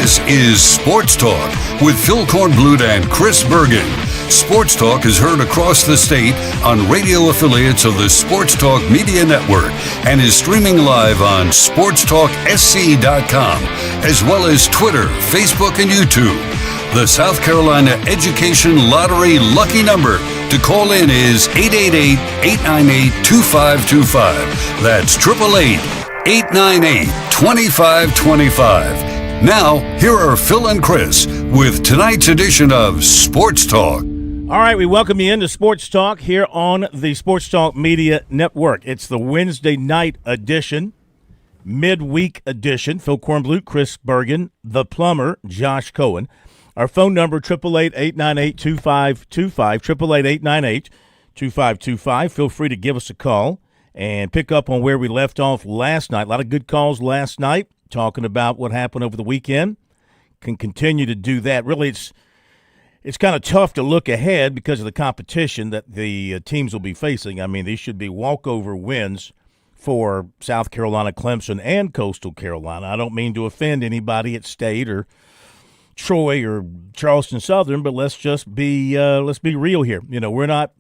This is Sports Talk with Phil Kornblut and Chris Bergen. Sports Talk is heard across the state on radio affiliates of the Sports Talk Media Network and is streaming live on SportsTalkSC.com, as well as Twitter, Facebook, and YouTube. The South Carolina Education Lottery lucky number to call in is 888-898-2525. That's 888-898-2525. Now, here are Phil and Chris with tonight's edition of Sports Talk. All right, we welcome you into Sports Talk here on the Sports Talk Media Network. It's the Wednesday night edition, midweek edition. Phil Kornblut, Chris Bergen, the plumber, Josh Cohen. Our phone number, 888-898-2525, 888-898-2525. Feel free to give us a call and pick up on where we left off last night. A lot of good calls last night talking about what happened over the weekend. Can continue to do that. Really, it's kind of tough to look ahead because of the competition that the teams will be facing. I mean, these should be walkover wins for South Carolina, Clemson, and Coastal Carolina. I don't mean to offend anybody at State or Troy or Charleston Southern, but let's be real here. You know, we're not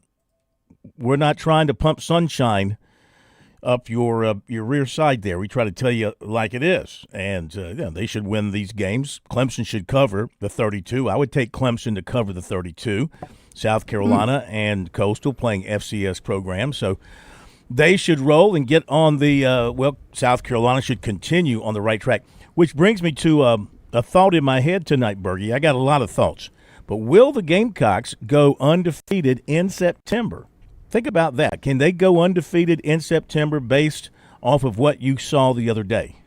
trying to pump sunshine up your rear side there. We try to tell you like it is, and they should win these games. Clemson should cover the 32. I would take Clemson to cover the 32. South Carolina and Coastal playing FCS programs, so they should roll and get on the South Carolina should continue on the right track, which brings me to a thought in my head tonight, Bergie. I got a lot of thoughts, but will the Gamecocks go undefeated in September? Think about that. Can they go undefeated in September based off of what you saw the other day?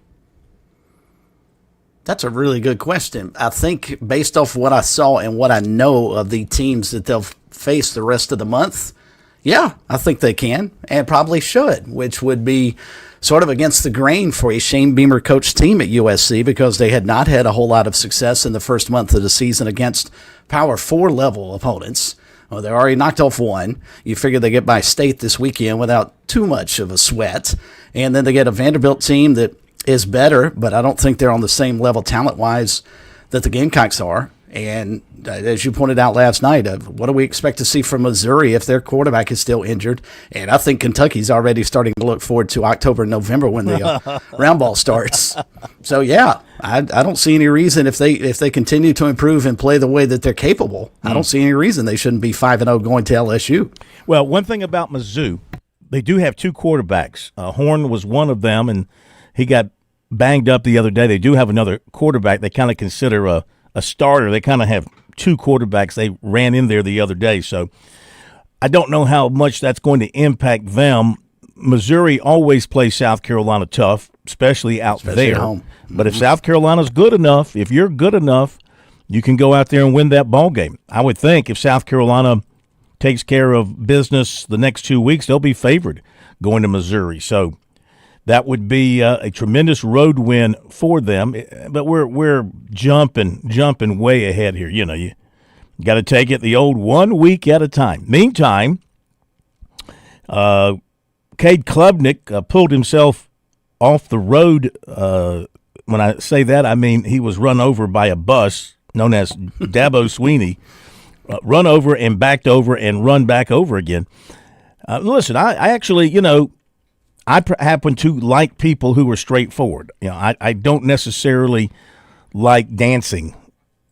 That's a really good question. I think based off what I saw and what I know of the teams that they'll face the rest of the month, yeah, I think they can and probably should, which would be sort of against the grain for a Shane Beamer coached team at USC because they had not had a whole lot of success in the first month of the season against Power 4 level opponents. Well, they already knocked off one. You figure they get by State this weekend without too much of a sweat. And then they get a Vanderbilt team that is better, but I don't think they're on the same level talent-wise that the Gamecocks are. And as you pointed out last night, what do we expect to see from Missouri if their quarterback is still injured? And I think Kentucky's already starting to look forward to October and November when the round ball starts. So, yeah, I don't see any reason if they continue to improve and play the way that they're capable, I don't see any reason they shouldn't be 5-0 going to LSU. Well, one thing about Mizzou, they do have two quarterbacks. Horn was one of them, and he got banged up the other day. They do have another quarterback they kind of consider a starter. They kind of have two quarterbacks. They ran in there the other day, so I don't know how much that's going to impact them. Missouri always plays South Carolina tough, especially there. At home. But if South Carolina's good enough, if you're good enough, you can go out there and win that ball game. I would think if South Carolina takes care of business the next 2 weeks, they'll be favored going to Missouri. So that would be a tremendous road win for them. But we're jumping way ahead here. You know, you got to take it the old 1 week at a time. Meantime, Cade Klubnik pulled himself off the road. When I say that, I mean he was run over by a bus known as Dabo Sweeney. Run over and backed over and run back over again. Listen, I actually, I happen to like people who are straightforward. I don't necessarily like dancing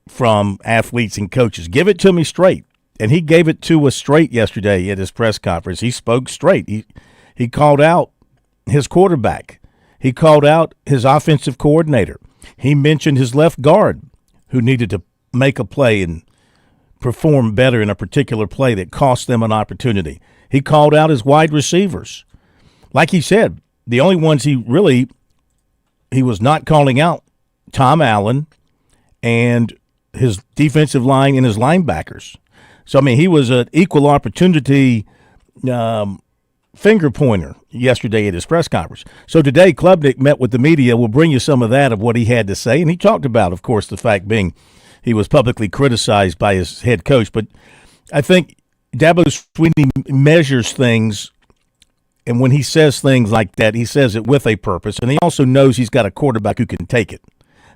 from athletes and coaches. Give it to me straight. And he gave it to us straight yesterday at his press conference. He spoke straight. He called out his quarterback. He called out his offensive coordinator. He mentioned his left guard who needed to make a play and perform better in a particular play that cost them an opportunity. He called out his wide receivers. Like he said, the only ones he was not calling out, Tom Allen and his defensive line and his linebackers. So, I mean, he was an equal opportunity finger pointer yesterday at his press conference. So today, Klubnik met with the media. We'll bring you some of that of what he had to say. And he talked about, of course, the fact being he was publicly criticized by his head coach. But I think Dabo Sweeney measures things, and when he says things like that, he says it with a purpose. And he also knows he's got a quarterback who can take it.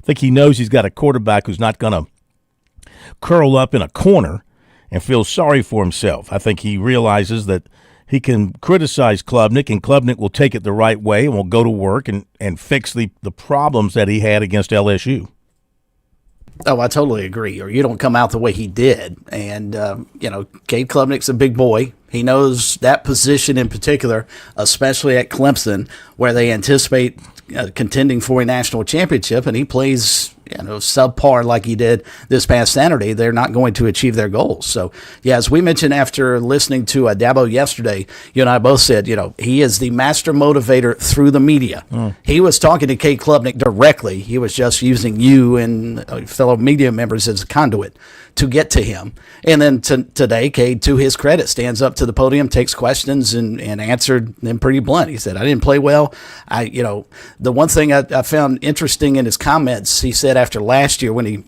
think he knows he's got a quarterback who's not going to curl up in a corner and feel sorry for himself. I think he realizes that he can criticize Klubnik, and Klubnik will take it the right way and will go to work and fix the problems that he had against LSU. Oh, I totally agree. Or you don't come out the way he did. And, Cade Klubnik's a big boy. He knows that position in particular, especially at Clemson, where they anticipate contending for a national championship, and he plays subpar like he did this past Saturday. They're not going to achieve their goals. So, yeah, as we mentioned after listening to Dabo yesterday, you and I both said, he is the master motivator through the media. He was talking to Cade Klubnik directly. He was just using you and fellow media members as a conduit to get to him. And then today, Cade, to his credit, stands up to the podium, takes questions, and answered them pretty blunt. He said, I didn't play well. The one thing I found interesting in his comments, he said after last year when he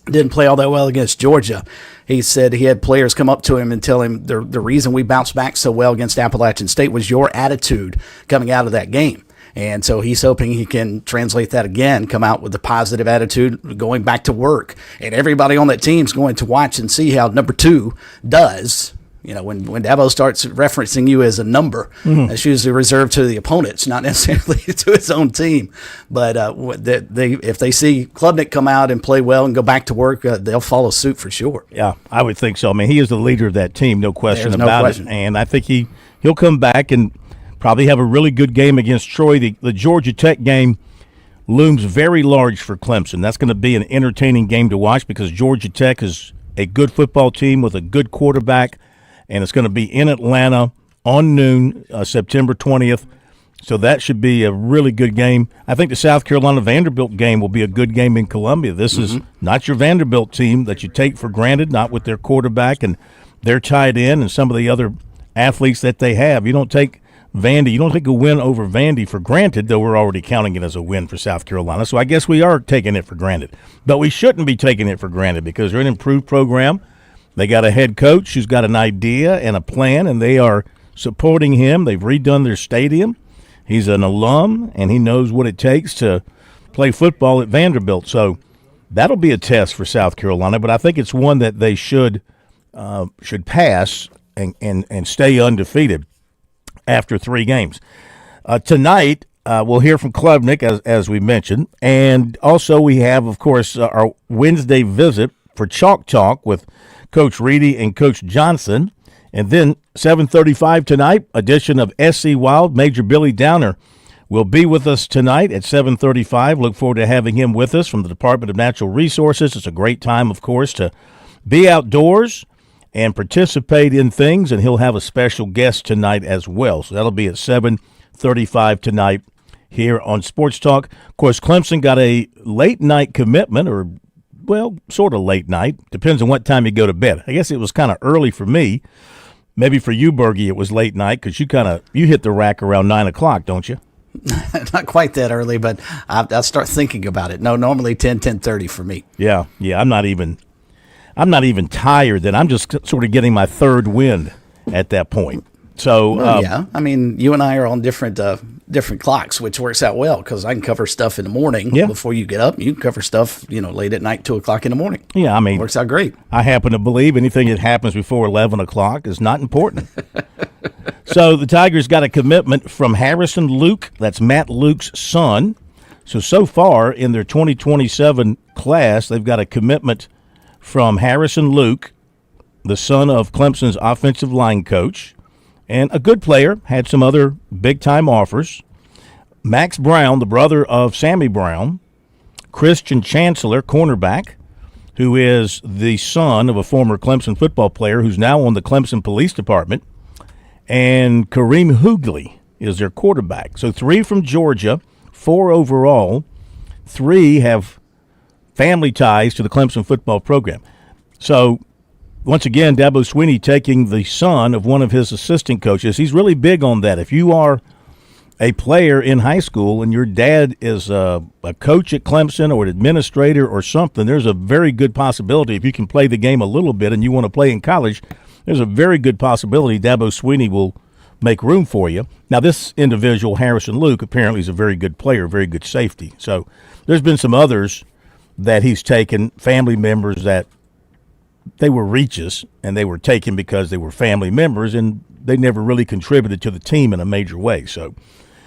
didn't play all that well against Georgia, he said he had players come up to him and tell him the reason we bounced back so well against Appalachian State was your attitude coming out of that game. And so he's hoping he can translate that again, come out with a positive attitude, going back to work. And everybody on that team's going to watch and see how number 2 does. When Dabo starts referencing you as a number, that's usually reserved to the opponents, not necessarily to his own team. But if they see Klubnik come out and play well and go back to work, they'll follow suit for sure. Yeah, I would think so. I mean, he is the leader of that team, no question about it. And I think he'll come back and probably have a really good game against Troy. The Georgia Tech game looms very large for Clemson. That's going to be an entertaining game to watch because Georgia Tech is a good football team with a good quarterback, and it's going to be in Atlanta on noon, September 20th. So that should be a really good game. I think the South Carolina-Vanderbilt game will be a good game in Columbia. This is not your Vanderbilt team that you take for granted, not with their quarterback and their tight end and some of the other athletes that they have. You don't take Vandy, you don't take a win over Vandy for granted, though we're already counting it as a win for South Carolina. So I guess we are taking it for granted. But we shouldn't be taking it for granted because they're an improved program. They got a head coach who's got an idea and a plan, and they are supporting him. They've redone their stadium. He's an alum, and he knows what it takes to play football at Vanderbilt. So that'll be a test for South Carolina, but I think it's one that they should pass and stay undefeated after 3 games. Tonight, we'll hear from Klubnik, as we mentioned, and also we have, of course, our Wednesday visit for Chalk Talk with Coach Reedy and Coach Johnson. And then 7:35 tonight, edition of SC Wild. Major Billy Downer will be with us tonight at 7:35. Look forward to having him with us from the Department of Natural Resources. It's a great time, of course, to be outdoors and participate in things, and he'll have a special guest tonight as well. So that'll be at 7:35 tonight here on Sports Talk. Of course, Clemson got a late-night commitment, or, well, sort of late night. Depends on what time you go to bed. I guess it was kind of early for me. Maybe for you, Bergie, it was late night because you hit the rack around 9 o'clock, don't you? Not quite that early, but I start thinking about it. No, normally 10:30 for me. Yeah. I'm not even tired then. I'm just sort of getting my third wind at that point. So yeah, I mean, you and I are on different clocks, which works out well because I can cover stuff in the morning before you get up. You can cover stuff, late at night, 2 o'clock in the morning. Yeah, I mean, works out great. I happen to believe anything that happens before 11 o'clock is not important. So the Tigers got a commitment from Harrison Luke. That's Matt Luke's son. So far in their 2027 class, they've got a commitment from Harrison Luke, the son of Clemson's offensive line coach, and a good player, had some other big-time offers. Max Brown, the brother of Sammy Brown, Christian Chancellor, cornerback, who is the son of a former Clemson football player who's now on the Clemson Police Department, and Kareem Hughley is their quarterback. So 3 from Georgia, 4 overall. 3 have family ties to the Clemson football program. So once again, Dabo Swinney taking the son of one of his assistant coaches. He's really big on that. If you are a player in high school and your dad is a coach at Clemson or an administrator or something, there's a very good possibility if you can play the game a little bit and you want to play in college, there's a very good possibility Dabo Swinney will make room for you. Now, this individual, Harrison Luke, apparently is a very good player, very good safety. So there's been some others that he's taken, family members that they were reaches, and they were taken because they were family members, and they never really contributed to the team in a major way. So,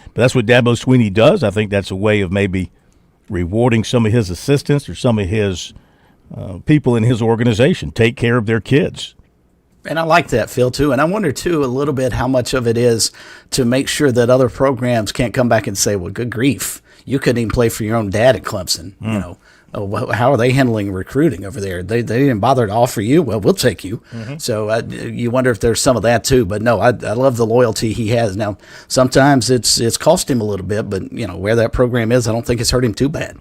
but that's what Dabo Swinney does. I think that's a way of maybe rewarding some of his assistants or some of his people in his organization. Take care of their kids. And I like that, Phil, too. And I wonder, too, a little bit how much of it is to make sure that other programs can't come back and say, well, good grief, you couldn't even play for your own dad at Clemson. You know, how are they handling recruiting over there? They didn't bother to offer you. Well, we'll take you. So you wonder if there's some of that, too. But, no, I love the loyalty he has. Now, sometimes it's cost him a little bit, but, you know, where that program is, I don't think it's hurt him too bad.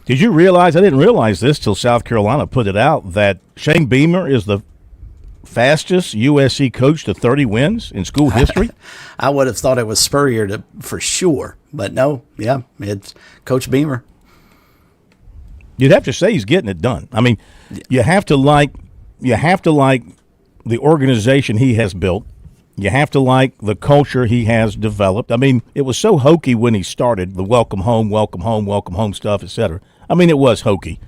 Did you realize, I didn't realize this till South Carolina put it out, that Shane Beamer is the fastest USC coach to 30 wins in school history? I would have thought it was Spurrier for sure, but no, yeah, it's Coach Beamer. You'd have to say he's getting it done. I mean, you have to like the organization he has built. You have to like the culture he has developed. I mean, it was so hokey when he started, the welcome home stuff, etc. I mean, it was hokey.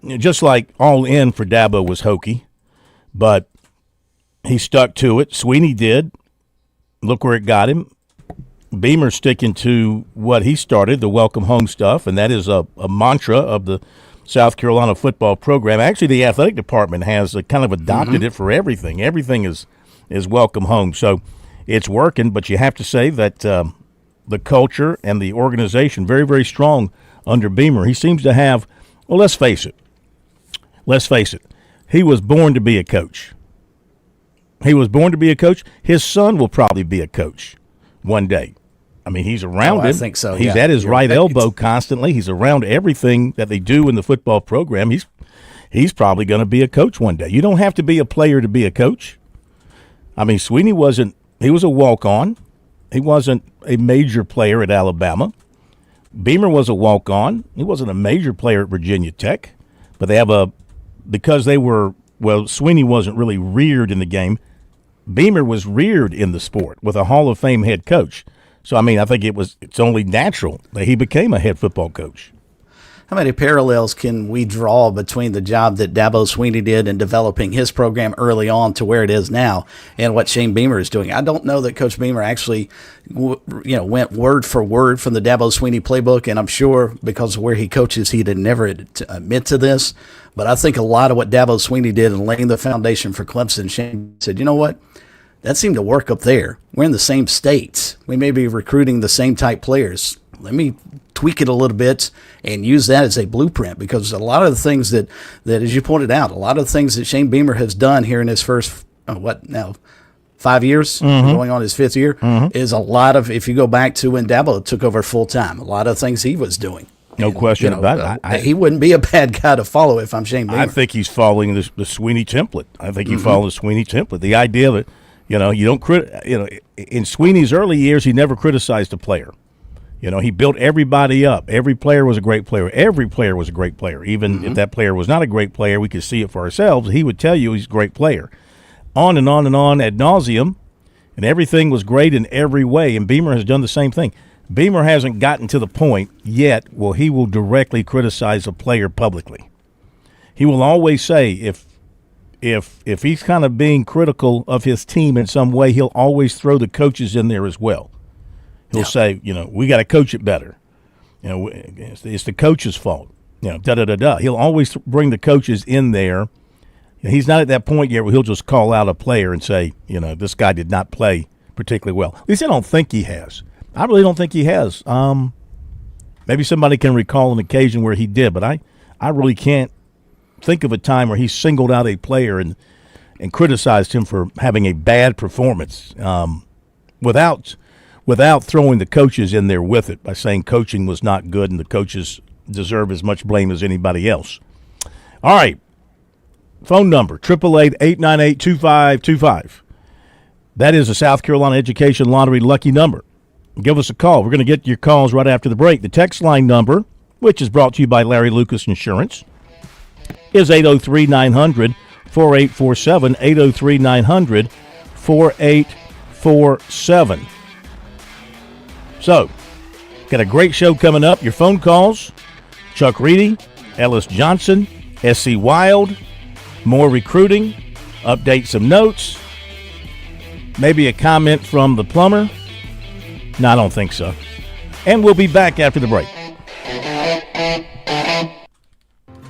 Just like All In for Dabo was hokey. But he stuck to it. Swinney did. Look where it got him. Beamer's sticking to what he started, the welcome home stuff, and that is a mantra of the South Carolina football program. Actually, the athletic department has kind of adopted it for everything. Everything is welcome home. So it's working, but you have to say that the culture and the organization, very, very strong under Beamer. He seems to have, well, let's face it. He was born to be a coach. His son will probably be a coach one day. I mean, he's around him. I think so. He's at his right elbow constantly. He's around everything that they do in the football program. He's probably going to be a coach one day. You don't have to be a player to be a coach. I mean, Swinney he was a walk-on. He wasn't a major player at Alabama. Beamer was a walk-on. He wasn't a major player at Virginia Tech. But because they were, well, Swinney wasn't really reared in the game. Beamer was reared in the sport with a Hall of Fame head coach. So, I mean, I think it's only natural that he became a head football coach. How many parallels can we draw between the job that Dabo Swinney did in developing his program early on to where it is now and what Shane Beamer is doing? I don't know that Coach Beamer actually went word for word from the Dabo Swinney playbook, and I'm sure because of where he coaches, he'd never admit to this. But I think a lot of what Dabo Swinney did in laying the foundation for Clemson, Shane said, you know what? That seemed to work up there. We're in the same states. We may be recruiting the same type players. Let me tweak it a little bit and use that as a blueprint, because a lot of the things that as you pointed out, a lot of the things that Shane Beamer has done here in his first, 5 years, going on his fifth year, is a lot of, if you go back to when Dabo took over full time, a lot of things he was doing. No question about it. He wouldn't be a bad guy to follow if I'm Shane Beamer. I think he's following the Swinney template. I think he follows the Swinney template. The idea that, you don't in Swinney's early years, he never criticized a player. He built everybody up. Every player was a great player. Every player was a great player. Even if that player was not a great player, we could see it for ourselves. He would tell you he's a great player. On and on and on ad nauseum, and everything was great in every way, and Beamer has done the same thing. Beamer hasn't gotten to the point yet where he will directly criticize a player publicly. He will always say if he's kind of being critical of his team in some way, he'll always throw the coaches in there as well. He'll say, we got to coach it better. It's the coach's fault. Da-da-da-da. He'll always bring the coaches in there. He's not at that point yet where he'll just call out a player and say, this guy did not play particularly well. At least I don't think he has. I really don't think he has. Maybe somebody can recall an occasion where he did, but I really can't think of a time where he singled out a player and criticized him for having a bad performance without throwing the coaches in there with it by saying coaching was not good and the coaches deserve as much blame as anybody else. All right. Phone number, 888-898-2525. That is a South Carolina Education Lottery lucky number. Give us a call. We're going to get your calls right after the break. The text line number, which is brought to you by Larry Lucas Insurance, is 803-900-4847, 803-900-4847. 24/7. So, got a great show coming up. Your phone calls, Chuck Reedy, Ellis Johnson, SC Wild, more recruiting, update some notes, maybe a comment from the plumber. No, I don't think so. And we'll be back after the break.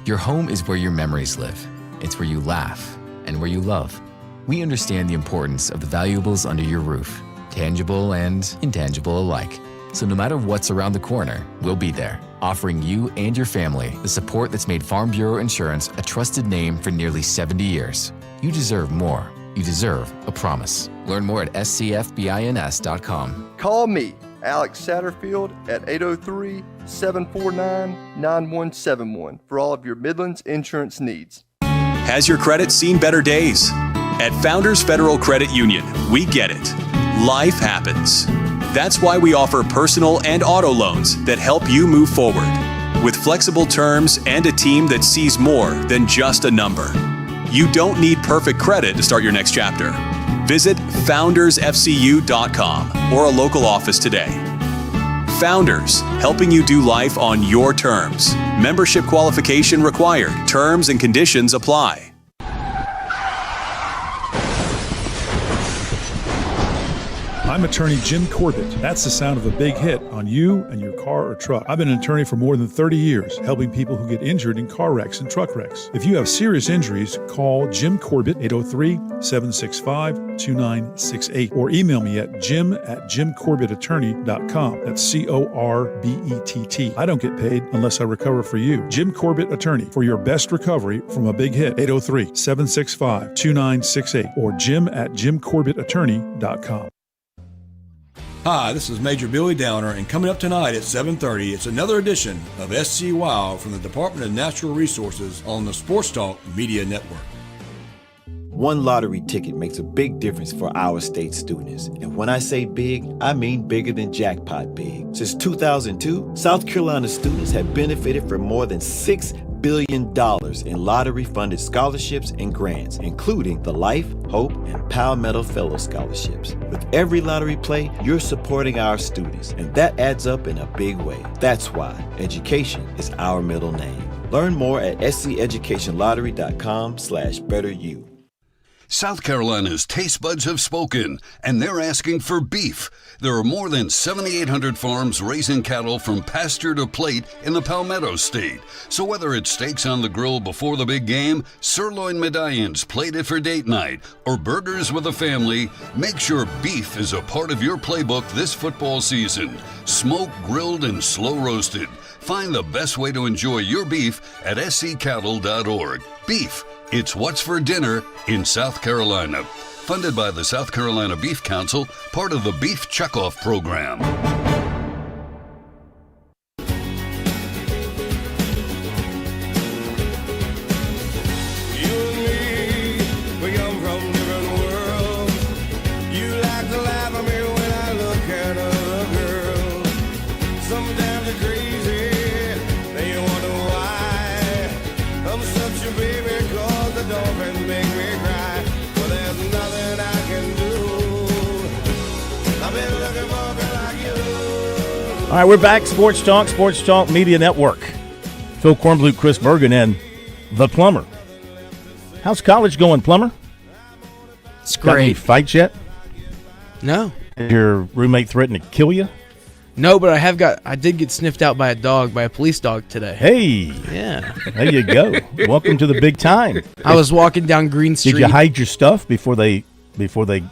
Your home is where your memories live. It's where you laugh and where you love. We understand the importance of the valuables under your roof, tangible and intangible alike. So no matter what's around the corner, we'll be there, offering you and your family the support that's made Farm Bureau Insurance a trusted name for nearly 70 years. You deserve more. You deserve a promise. Learn more at scfbins.com. Call me, Alex Satterfield, at 803-749-9171 for all of your Midlands insurance needs. Has your credit seen better days? At Founders Federal Credit Union, we get it. Life happens. That's why we offer personal and auto loans that help you move forward. With flexible terms and a team that sees more than just a number. You don't need perfect credit to start your next chapter. Visit foundersfcu.com or a local office today. Founders, helping you do life on your terms. Membership qualification required. Terms and conditions apply. I'm attorney Jim Corbett. That's the sound of a big hit on you and your car or truck. I've been an attorney for more than 30 years, helping people who get injured in car wrecks and truck wrecks. If you have serious injuries, call Jim Corbett, 803-765-2968, or email me at jim@jimcorbettattorney.com. That's Corbett. I don't get paid unless I recover for you. Jim Corbett Attorney, for your best recovery from a big hit, 803-765-2968, or jim@jimcorbettattorney.com. Hi, this is Major Billy Downer, and coming up tonight at 7:30, it's another edition of SC Wild from the Department of Natural Resources on the Sports Talk Media Network. One lottery ticket makes a big difference for our state students. And when I say big, I mean bigger than jackpot big. Since 2002, South Carolina students have benefited from more than $6 billion in lottery-funded scholarships and grants, including the Life, Hope, and Palmetto Fellow Scholarships. With every lottery play, you're supporting our students, and that adds up in a big way. That's why education is our middle name. Learn more at sceducationlottery.com/betteryou. South Carolina's taste buds have spoken, and they're asking for beef. There are more than 7,800 farms raising cattle from pasture to plate in the Palmetto State. So whether it's steaks on the grill before the big game, sirloin medallions plated for date night, or burgers with a family, make sure beef is a part of your playbook this football season. Smoked, grilled, and slow roasted. Find the best way to enjoy your beef at sccattle.org. Beef, it's what's for dinner in South Carolina. Funded by the South Carolina Beef Council, part of the Beef Checkoff program. All right, we're back. Sports Talk Media Network. Phil Kornblut, Chris Bergen, and the Plumber. How's college going, Plumber? It's Got any great. fights yet? No. Did your roommate threaten to kill you? No, but I did get sniffed out by a police dog today. Hey. Yeah. There you go. Welcome to the big time. I was walking down Green Street. Did you hide your stuff before they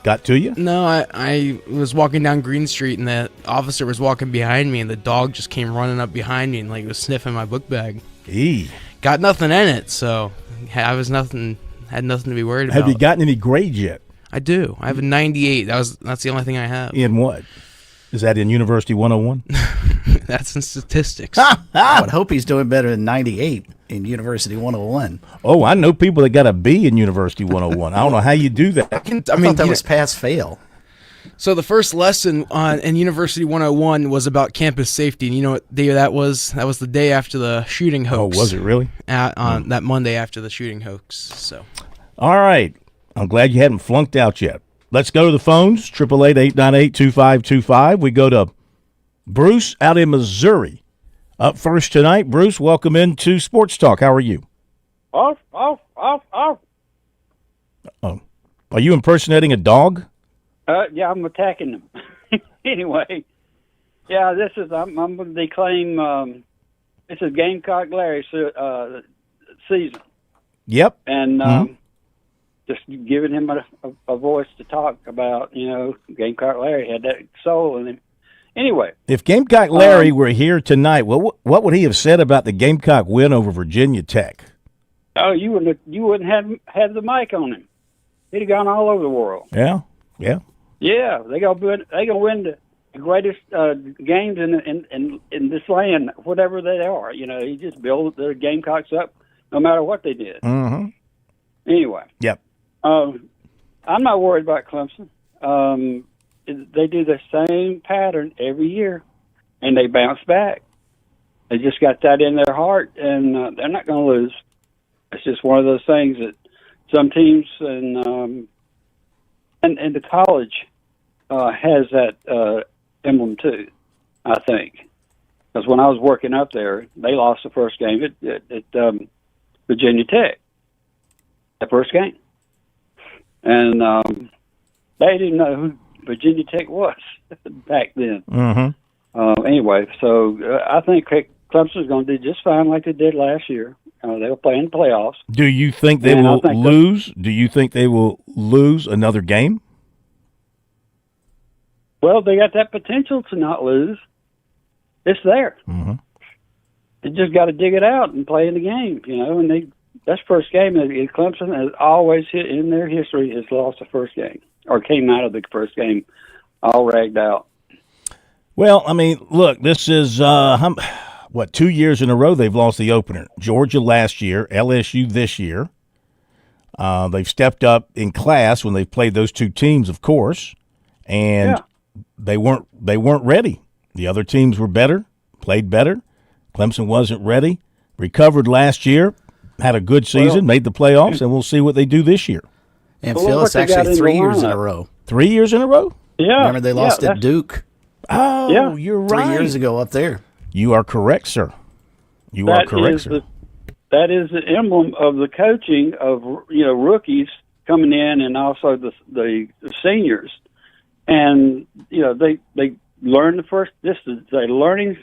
got to you? No, I was walking down Green Street, and the officer was walking behind me, and the dog just came running up behind me and was sniffing my book bag. Eee. Got nothing in it, so had nothing to be worried about. Have you gotten any grades yet? I do. I have a 98. That's the only thing I have. In what? Is that in University 101? That's in statistics. I would hope he's doing better than 98 in University 101. Oh, I know people that got a B in University 101. I don't know how you do that. I thought that was pass-fail. So the first lesson in University 101 was about campus safety, and you know what day that was? That was the day after the shooting hoax. Oh, was it really? On that Monday after the shooting hoax. So. All right. I'm glad you hadn't flunked out yet. Let's go to the phones, 888-898-2525. We go to Bruce out in Missouri. Up first tonight. Bruce, welcome into Sports Talk. How are you? Off. Oh. Are you impersonating a dog? Yeah, I'm attacking them. Anyway, yeah, I'm going to declaim, this is Gamecock Larry season. Yep. And just giving him a voice to talk about, Gamecock Larry had that soul in him. Anyway. If Gamecock Larry were here tonight, what would he have said about the Gamecock win over Virginia Tech? Oh, you wouldn't have had the mic on him. He'd have gone all over the world. Yeah. Yeah, they gonna win the greatest games in this land, whatever they are. He just built the Gamecocks up, no matter what they did. Mm-hmm. Anyway. Yep. I'm not worried about Clemson. They do the same pattern every year, and they bounce back. They just got that in their heart, and they're not going to lose. It's just one of those things that some teams and the college has that emblem too, I think. Because when I was working up there, they lost the first game at Virginia Tech. The first game. And they didn't know who Virginia Tech was back then. Mm-hmm. Anyway, so I think Clemson's going to do just fine like they did last year. They'll play in the playoffs. Do you think they will lose? Do you think they will lose another game? Well, they got that potential to not lose. It's there. Mm-hmm. They just got to dig it out and play in the game, and that's first game. Clemson has always in their history has lost the first game or came out of the first game all ragged out. Well, I mean, look, this is 2 years in a row they've lost the opener. Georgia last year, LSU this year. They've stepped up in class when they've played those two teams, of course, and they weren't ready. The other teams were better, played better. Clemson wasn't ready. Recovered last year, had a good season, made the playoffs, and we'll see what they do this year. And Phil, it's actually 3 years in a row. 3 years in a row? Yeah. Remember they lost at Duke? Oh, you're right. 3 years ago up there. You are correct, sir. You are correct, sir. That is the emblem of the coaching of rookies coming in, and also the seniors, and they learn the first. This is a learning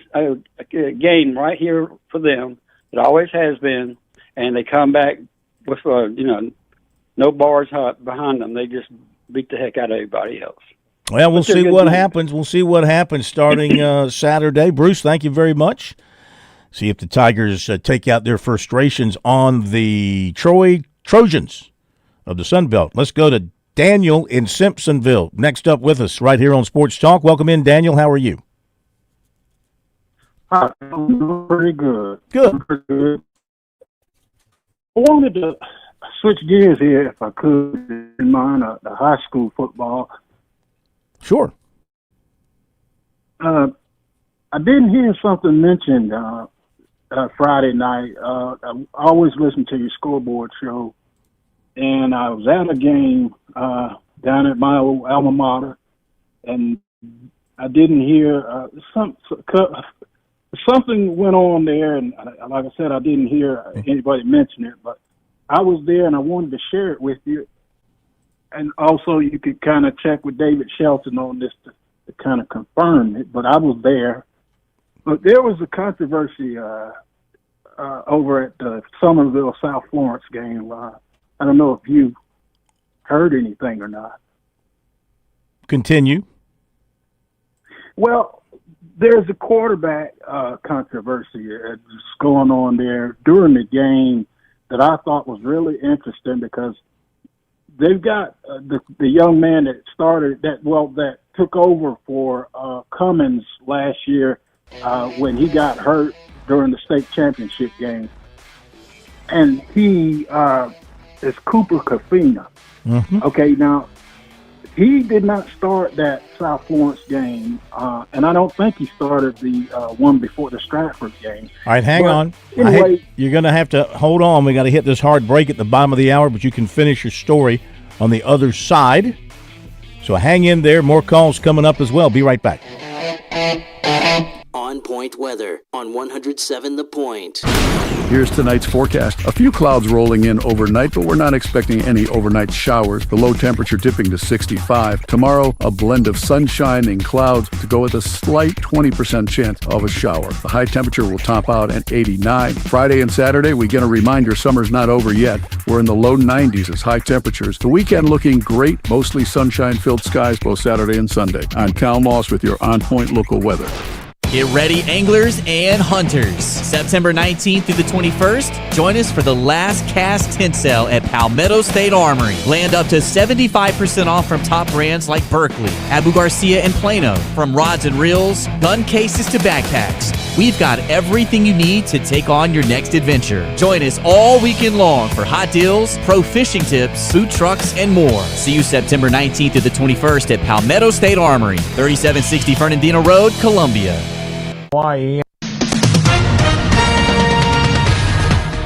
game right here for them. It always has been, and they come back with no bars behind them. They just beat the heck out of everybody else. Well, we'll see what happens. We'll see what happens starting Saturday. Bruce, thank you very much. See if the Tigers take out their frustrations on the Trojans of the Sun Belt. Let's go to Daniel in Simpsonville. Next up with us right here on Sports Talk. Welcome in, Daniel. How are you? Hi, I'm pretty good. Good. Pretty good. I wanted to switch gears here, if I could, in mind the high school football. Sure. I didn't hear something mentioned Friday night. I always listen to your scoreboard show, and I was at a game down at my old alma mater, and I didn't hear something went on there, and like I said, I didn't hear anybody mention it, but I was there, and I wanted to share it with you. And also, you could kind of check with David Shelton on this to kind of confirm it, but I was there. But there was a controversy over at the Somerville South Florence game. I don't know if you heard anything or not. Continue. Well, there's a quarterback controversy that's going on there during the game that I thought was really interesting because they've got the young man that took over for Cummins last year when he got hurt during the state championship game. And he is Cooper Kafina. Mm-hmm. Okay, now, he did not start that South Florence game, and I don't think he started the one before the Stratford game. All right, hang on. Anyway, you're going to have to hold on. We got to hit this hard break at the bottom of the hour, but you can finish your story on the other side. So hang in there. More calls coming up as well. Be right back. On Point weather on 107 The Point. Here's tonight's forecast. A few clouds rolling in overnight, but we're not expecting any overnight showers. The low temperature dipping to 65. Tomorrow, a blend of sunshine and clouds to go with a slight 20% chance of a shower. The high temperature will top out at 89. Friday and Saturday, we get a reminder summer's not over yet. We're in the low 90s as high temperatures. The weekend looking great, mostly sunshine-filled skies both Saturday and Sunday. I'm Cal Moss with your On Point local weather. Get ready, anglers and hunters. September 19th through the 21st, join us for the last cast tent sale at Palmetto State Armory. Land up to 75% off from top brands like Berkeley, Abu Garcia, and Plano. From rods and reels, gun cases to backpacks, we've got everything you need to take on your next adventure. Join us all weekend long for hot deals, pro fishing tips, food trucks, and more. See you September 19th through the 21st at Palmetto State Armory, 3760 Fernandina Road, Columbia. Hawaii.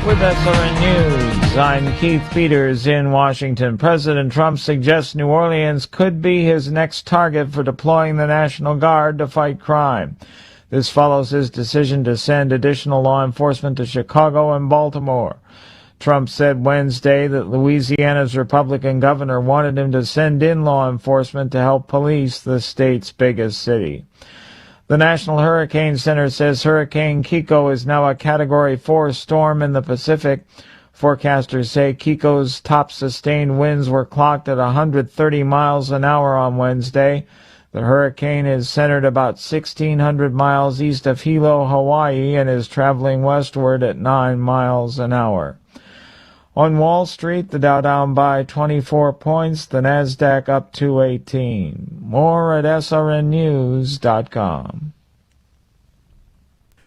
With SRN News, I'm Keith Peters in Washington. President Trump suggests New Orleans could be his next target for deploying the National Guard to fight crime. This follows his decision to send additional law enforcement to Chicago and Baltimore. Trump said Wednesday that Louisiana's Republican governor wanted him to send in law enforcement to help police the state's biggest city. The National Hurricane Center says Hurricane Kiko is now a Category 4 storm in the Pacific. Forecasters say Kiko's top sustained winds were clocked at 130 miles an hour on Wednesday. The hurricane is centered about 1,600 miles east of Hilo, Hawaii, and is traveling westward at 9 miles an hour. On Wall Street, the Dow down by 24 points, the Nasdaq up 218. More at srnnews.com.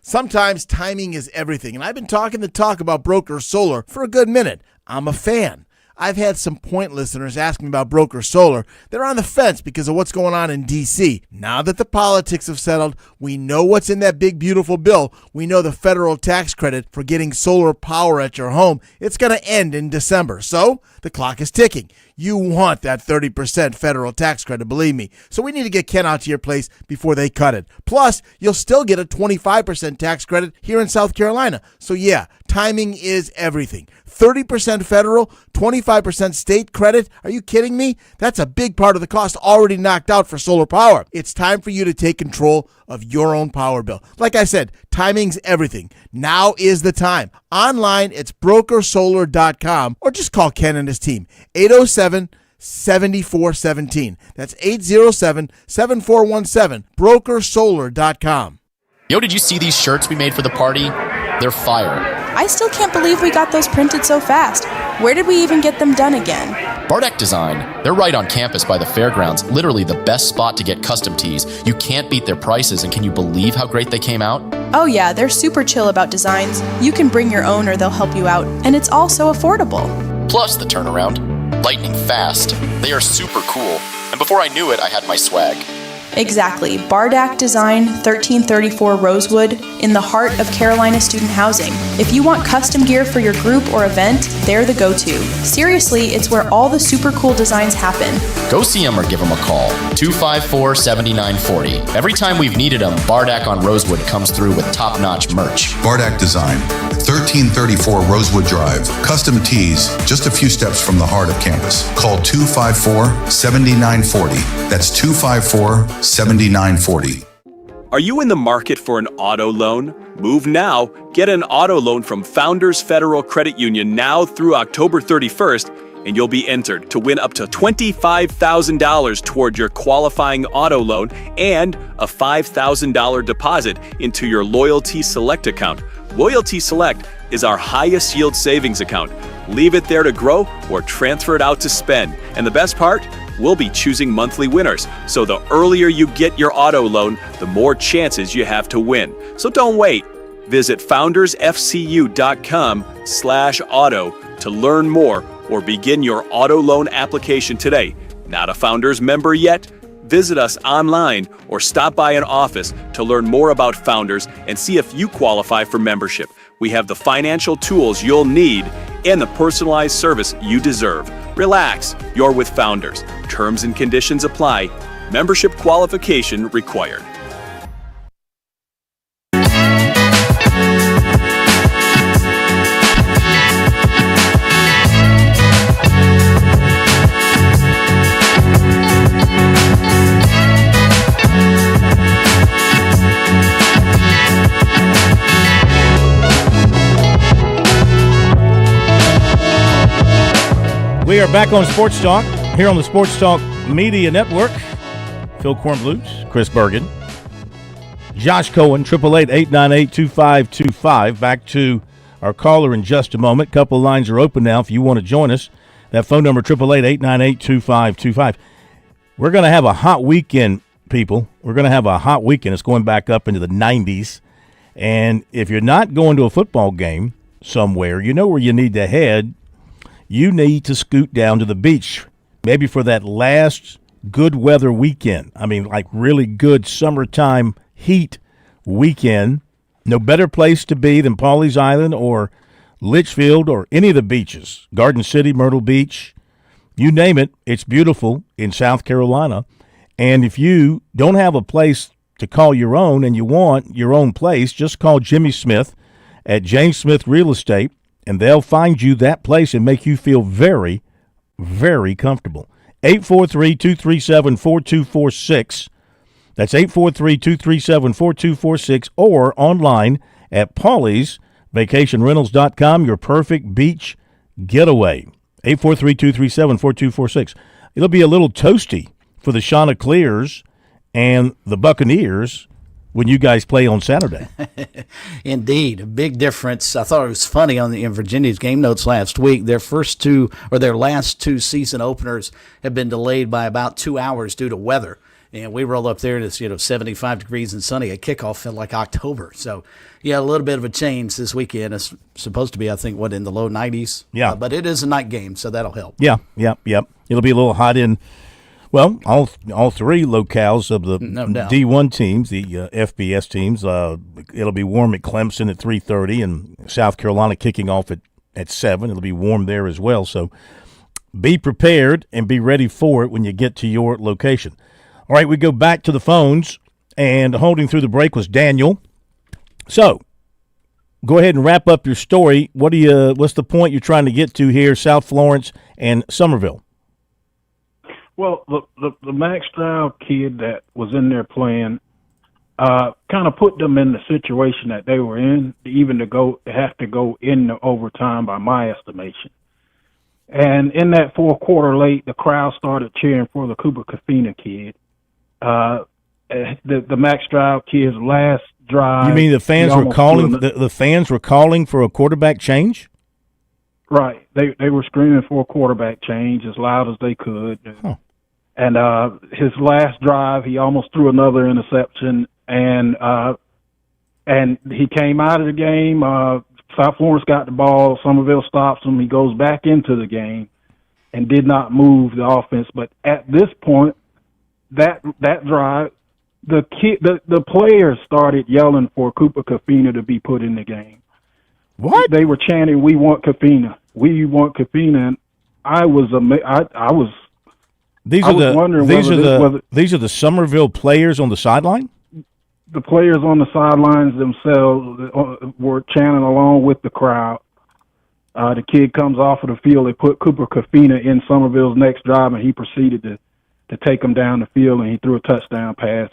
Sometimes timing is everything, and I've been talking the talk about Broker Solar for a good minute. I'm a fan. I've had some Point listeners ask me about Broker Solar. They're on the fence because of what's going on in D.C. Now that the politics have settled, we know what's in that big, beautiful bill. We know the federal tax credit for getting solar power at your home. It's going to end in December, so the clock is ticking. You want that 30% federal tax credit, believe me. So we need to get Ken out to your place before they cut it. Plus, you'll still get a 25% tax credit here in South Carolina. So yeah, timing is everything. 30% federal, 25% state credit. Are you kidding me? That's a big part of the cost already knocked out for solar power. It's time for you to take control of your own power bill. Like I said, timing's everything. Now is the time. Online, it's brokersolar.com or just call Ken and his team. 807-7417. That's 807-7417. brokersolar.com. Yo, did you see these shirts we made for the party? They're fire. I still can't believe we got those printed so fast. Where did we even get them done again? Bardak Design. They're right on campus by the fairgrounds. Literally the best spot to get custom tees. You can't beat their prices, and can you believe how great they came out? Oh yeah, they're super chill about designs. You can bring your own or they'll help you out. And it's all so affordable. Plus the turnaround. Lightning fast. They are super cool. And before I knew it, I had my swag. Exactly. Bardak Design, 1334 Rosewood, in the heart of Carolina student housing. If you want custom gear for your group or event, they're the go-to. Seriously, it's where all the super cool designs happen. Go see them or give them a call. 254-7940. Every time we've needed them, Bardak on Rosewood comes through with top-notch merch. Bardak Design, 1334 Rosewood Drive. Custom tees, just a few steps from the heart of campus. Call 254-7940. That's 254-7940. Are you in the market for an auto loan? Move now. Get an auto loan from Founders Federal Credit Union now through October 31st, and you'll be entered to win up to $25,000 toward your qualifying auto loan and a $5,000 deposit into your Loyalty Select account. Loyalty Select is our highest yield savings account. Leave it there to grow or transfer it out to spend. And the best part? We'll be choosing monthly winners. So the earlier you get your auto loan, the more chances you have to win. So don't wait. Visit foundersfcu.com/auto to learn more or begin your auto loan application today. Not a Founders member yet? Visit us online or stop by an office to learn more about Founders and see if you qualify for membership. We have the financial tools you'll need and the personalized service you deserve. Relax, you're with Founders. Terms and conditions apply. Membership qualification required. We are back on Sports Talk here on the Sports Talk Media Network. Phil Kornbluth, Chris Bergen, Josh Cohen, 888-898-2525. Back to our caller in just a moment. Couple lines are open now if you want to join us. That phone number, 888-898-2525. We're going to have a hot weekend, people. We're going to have a hot weekend. It's going back up into the 90s. And if you're not going to a football game somewhere, you know where you need to head. You need to scoot down to the beach, maybe for that last good weather weekend. I mean, like really good summertime heat weekend. No better place to be than Pawleys Island or Litchfield or any of the beaches. Garden City, Myrtle Beach, you name it, it's beautiful in South Carolina. And if you don't have a place to call your own and you want your own place, just call Jimmy Smith at James Smith Real Estate, and they'll find you that place and make you feel very, very comfortable. 843-237-4246. That's 843-237-4246, or online at PawleysVacationRentals.com, your perfect beach getaway. 843-237-4246. It'll be a little toasty for the Chanticleers and the Buccaneers when you guys play on Saturday. Indeed, a big difference. I thought it was funny in Virginia's game notes last week. Their last two season openers have been delayed by about 2 hours due to weather. And we roll up there and it's 75 degrees and sunny. A kickoff felt like October. So, yeah, a little bit of a change this weekend. It's supposed to be, I think, in the low 90s. Yeah. But it is a night game, so that'll help. Yeah. It'll be a little hot in, well, all three locales of the D1 teams, the FBS teams. It'll be warm at Clemson at 3:30 and South Carolina kicking off at 7. It'll be warm there as well. So be prepared and be ready for it when you get to your location. All right, we go back to the phones, and holding through the break was Daniel. So go ahead and wrap up your story. What's the point you're trying to get to here, South Florence and Somerville? Well, the Max Stroud kid that was in there playing kind of put them in the situation that they were in, even to have to go into overtime by my estimation. And in that fourth quarter late, the crowd started cheering for the Cooper Kafina kid. The Max Stroud kid's last drive. You mean the fans were calling? The fans were calling for a quarterback change? Right. They were screaming for a quarterback change as loud as they could. Huh. And his last drive, he almost threw another interception, and he came out of the game. South Florence got the ball. Somerville stops him. He goes back into the game and did not move the offense. But at this point, that drive, the players started yelling for Cooper Kafina to be put in the game. What? They were chanting, "We want Kafina. We want Kafina." And I was These are the Somerville players on the sideline? The players on the sidelines themselves were chanting along with the crowd. The kid comes off of the field. They put Cooper Kafina in Somerville's next drive, and he proceeded to take him down the field, and he threw a touchdown pass.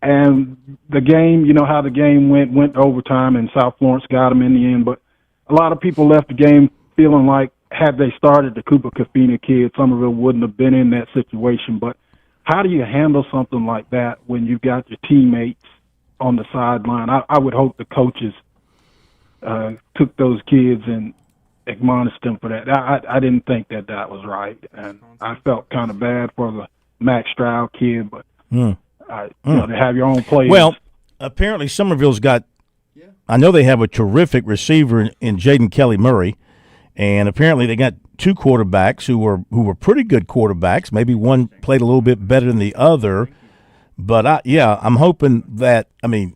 And the game, you know how the game went to overtime, and South Florence got him in the end. But a lot of people left the game feeling like had they started the Cooper Kafina kid, Somerville wouldn't have been in that situation. But how do you handle something like that when you've got your teammates on the sideline? I would hope the coaches took those kids and admonished them for that. I didn't think that was right, and I felt kind of bad for the Max Stroud kid, but to have your own players. Well, apparently Somerville's got I know they have a terrific receiver in Jaden Kelly Murray, and apparently they got two quarterbacks who were pretty good quarterbacks. Maybe one played a little bit better than the other, but I'm hoping that. I mean,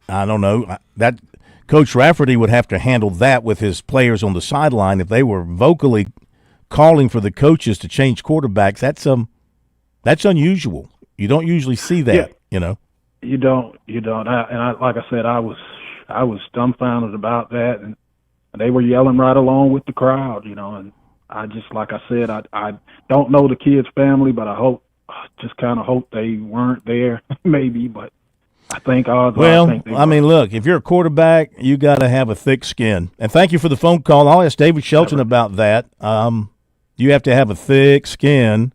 I don't know that Coach Rafferty would have to handle that with his players on the sideline. If they were vocally calling for the coaches to change quarterbacks, that's unusual. You don't usually see that, You don't. Like I said, I was dumbfounded about that, and they were yelling right along with the crowd, And I just, like I said, I don't know the kid's family, but I just kind of hope they weren't there, maybe. But I think odds are. Look, if you're a quarterback, you got to have a thick skin. And thank you for the phone call. I'll ask David Shelton about that. You have to have a thick skin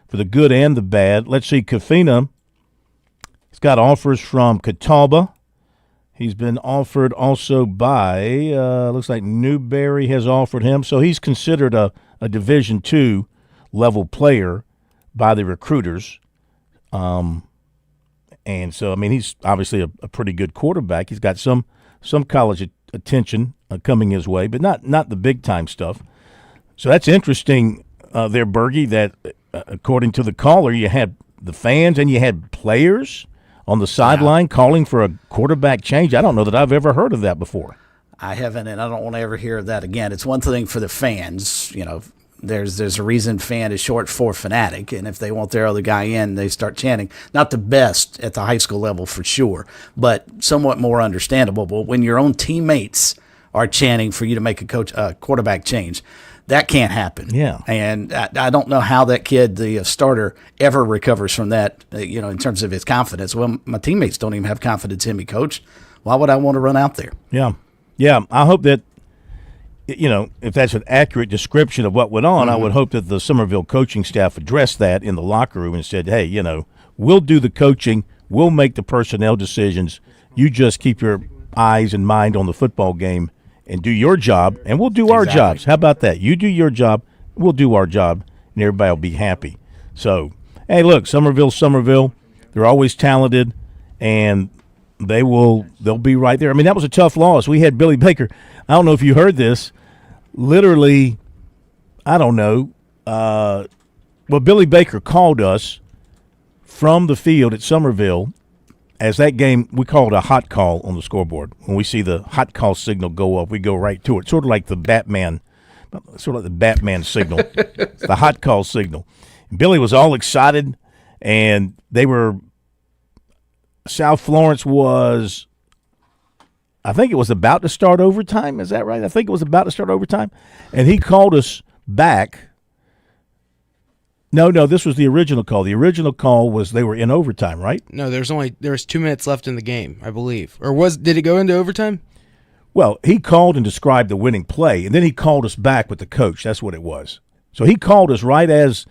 for the good and the bad. Let's see, Kafina. He's got offers from Catawba. He's been offered also by, looks like Newberry has offered him. So he's considered a Division II level player by the recruiters. And so, he's obviously a pretty good quarterback. He's got some college attention coming his way, but not the big-time stuff. So that's interesting there, Bergie, that according to the caller, you had the fans and you had players on the sideline calling for a quarterback change. I don't know that I've ever heard of that before. I haven't, and I don't want to ever hear of that again. It's one thing for the fans. There's a reason fan is short for fanatic, and if they want their other guy in, they start chanting. Not the best at the high school level for sure, but somewhat more understandable. But when your own teammates are chanting for you to make a quarterback change, that can't happen. Yeah. And I don't know how that kid, the starter, ever recovers from that, in terms of his confidence. Well, my teammates don't even have confidence in me, Coach. Why would I want to run out there? Yeah. Yeah, I hope that, if that's an accurate description of what went on, I would hope that the Summerville coaching staff addressed that in the locker room and said, hey, we'll do the coaching, we'll make the personnel decisions. You just keep your eyes and mind on the football game and do your job, and we'll do our jobs. How about that? You do your job, we'll do our job, and everybody will be happy. So, hey, look, Summerville, they're always talented, and they'll be right there. That was a tough loss. We had Billy Baker. I don't know if you heard this. Literally, I don't know. Billy Baker called us from the field at Summerville. As that game, we call it a hot call on the scoreboard. When we see the hot call signal go up, we go right to it. Sort of like the Batman signal. It's the hot call signal. And Billy was all excited, and South Florence was, I think it was about to start overtime. Is that right? I think it was about to start overtime. And he called us back. No, this was the original call. The original call was they were in overtime, right? No, there was 2 minutes left in the game, I believe. Or did it go into overtime? Well, he called and described the winning play, and then he called us back with the coach. That's what it was. So he called us right as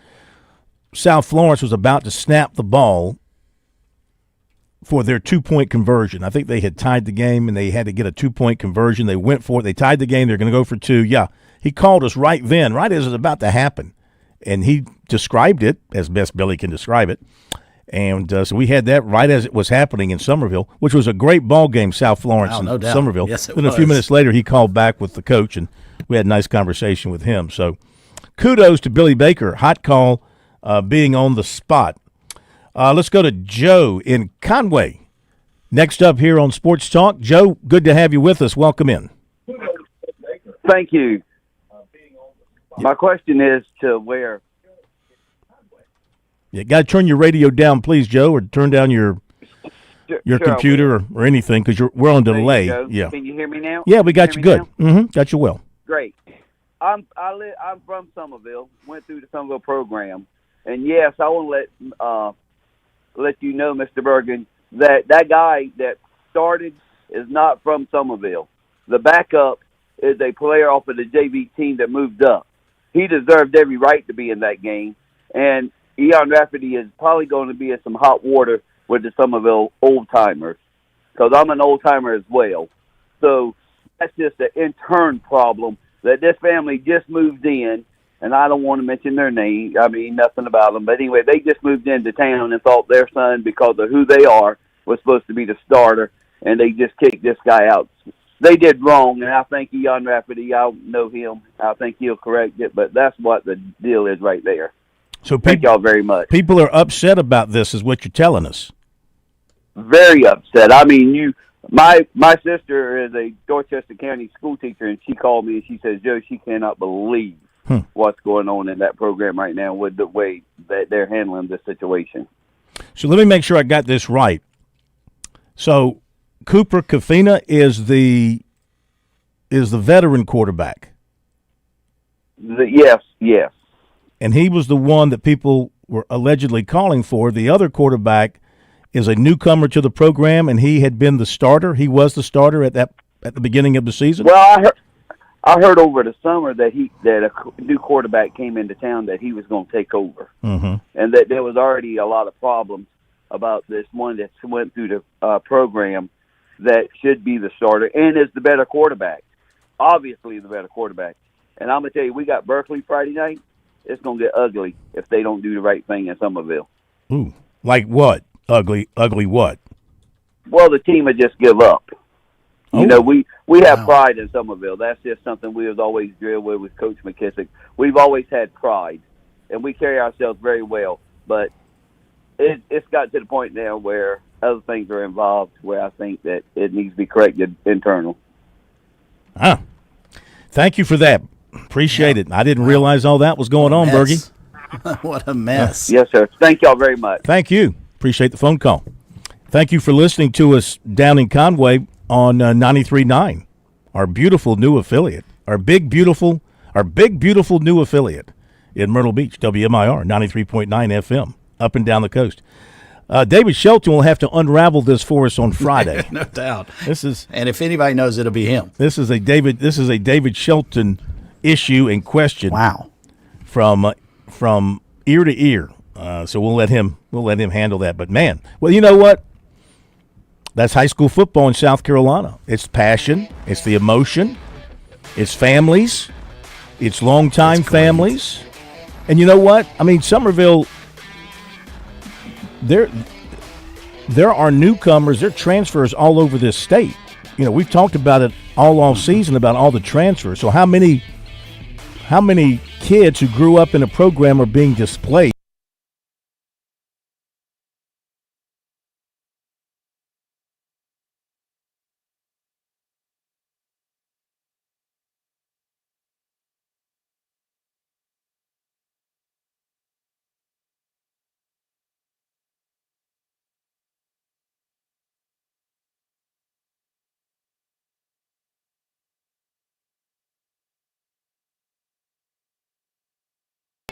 South Florence was about to snap the ball for their 2-point conversion. I think they had tied the game, and they had to get a 2-point conversion. They went for it. They tied the game. They're going to go for 2. Yeah, he called us right then, right as it was about to happen. And he described it as best Billy can describe it. And so we had that right as it was happening in Summerville, which was a great ball game, South Florence and Summerville. Yes, it then was. A few minutes later, he called back with the coach, and we had a nice conversation with him. So kudos to Billy Baker, hot call, being on the spot. Let's go to Joe in Conway. Next up here on Sports Talk. Joe, good to have you with us. Welcome in. Thank you. My question is to where? You got to turn your radio down, please, Joe, or turn down your computer or anything, because we're on delay. Yeah. Can you hear me now? Yeah, we got you good. Got you well. Great. I'm from Somerville. Went through the Somerville program, and yes, I want to let you know, Mr. Bergen, that guy that started is not from Somerville. The backup is a player off of the JV team that moved up. He deserved every right to be in that game, and Eon Rafferty is probably going to be in some hot water with the Somerville old-timers, because I'm an old-timer as well. So that's just an intern problem that this family just moved in, and I don't want to mention their name. I mean, nothing about them. But anyway, they just moved into town and thought their son, because of who they are, was supposed to be the starter, and they just kicked this guy out. They did wrong, and I think Eon Rafferty, I know him. I think he'll correct it, but that's what the deal is right there. So thank y'all very much. People are upset about this, is what you're telling us. Very upset. I mean, My sister is a Dorchester County school teacher, and she called me and she says, Joe, she cannot believe what's going on in that program right now with the way that they're handling this situation. So let me make sure I got this right. So Cooper Kafina is the veteran quarterback. Yes. And he was the one that people were allegedly calling for. The other quarterback is a newcomer to the program, and he had been the starter. He was the starter at the beginning of the season. Well, I heard over the summer that a new quarterback came into town that he was going to take over, and that there was already a lot of problems about this one that went through the program that should be the starter and is the better quarterback. Obviously, the better quarterback. And I'm gonna tell you, we got Berkeley Friday night. It's gonna get ugly if they don't do the right thing in Somerville. Ooh, like what? Ugly what? Well, the team would just give up. You know, we have pride in Somerville. That's just something we have always drilled with Coach McKissick. We've always had pride, and we carry ourselves very well. But it's got to the point now where other things are involved, where I think that it needs to be corrected internal. Thank you for that. Appreciate it. I didn't realize all that was going on, Bergie. What a mess. Yes, sir. Thank y'all very much. Thank you. Appreciate the phone call. Thank you for listening to us down in Conway on 93.9, our beautiful new affiliate, our big, beautiful new affiliate in Myrtle Beach, WMIR 93.9 FM, up and down the coast. David Shelton will have to unravel this for us on Friday. No doubt. And if anybody knows, it'll be him. This is a David Shelton issue and question. Wow. From ear to ear. So we'll let him handle that. But man, well, you know what? That's high school football in South Carolina. It's passion, it's the emotion, it's families, it's longtime families. And you know what? I mean, Somerville, there are newcomers, there are transfers all over this state. You know, we've talked about it all off season about all the transfers. So how many kids who grew up in a program are being displaced?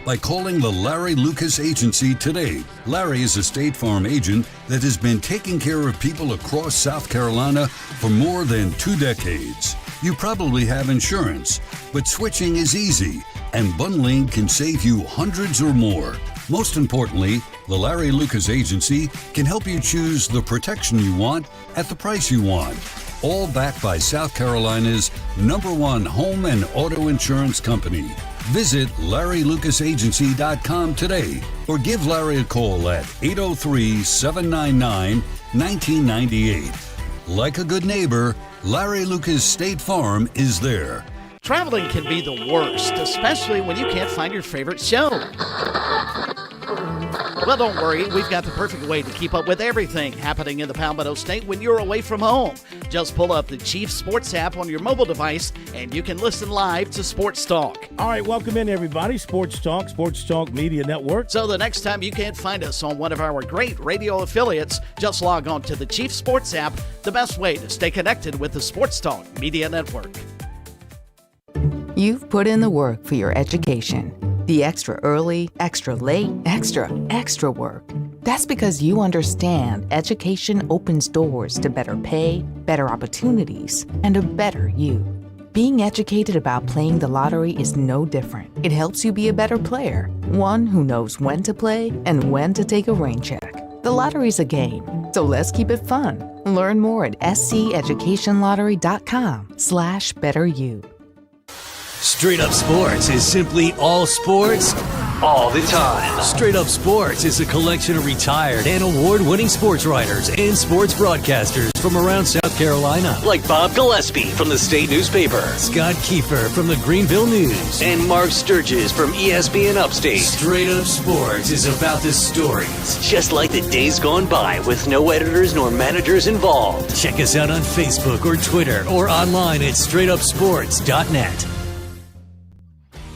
By calling the Larry Lucas Agency today. Larry is a State Farm agent that has been taking care of people across South Carolina for more than 2 decades. You probably have insurance, but switching is easy, and bundling can save you hundreds or more. Most importantly, the Larry Lucas Agency can help you choose the protection you want at the price you want. All backed by South Carolina's #1 home and auto insurance company. Visit LarryLucasAgency.com today or give Larry a call at 803-799-1998. Like a good neighbor, Larry Lucas State Farm is there. Traveling can be the worst, especially when you can't find your favorite show. Well, don't worry. We've got the perfect way to keep up with everything happening in the Palmetto State when you're away from home. Just pull up the Chief Sports app on your mobile device, and you can listen live to Sports Talk. All right, welcome in, everybody. Sports Talk Media Network. So the next time you can't find us on one of our great radio affiliates, just log on to the Chief Sports app, the best way to stay connected with the Sports Talk Media Network. You've put in the work for your education. The extra early, extra late, extra work. That's because you understand education opens doors to better pay, better opportunities, and a better you. Being educated about playing the lottery is no different. It helps you be a better player, one who knows when to play and when to take a rain check. The lottery's a game, so let's keep it fun. Learn more at sceducationlottery.com/betteryou. Straight Up Sports is simply all sports all the time. Straight Up Sports is a collection of retired and award-winning sports writers and sports broadcasters from around South Carolina. Like Bob Gillespie from the State Newspaper, Scott Kiefer from the Greenville News, and Mark Sturgis from ESPN Upstate. Straight Up Sports is about the stories, just like the days gone by with no editors nor managers involved. Check us out on Facebook or Twitter or online at straightupsports.net.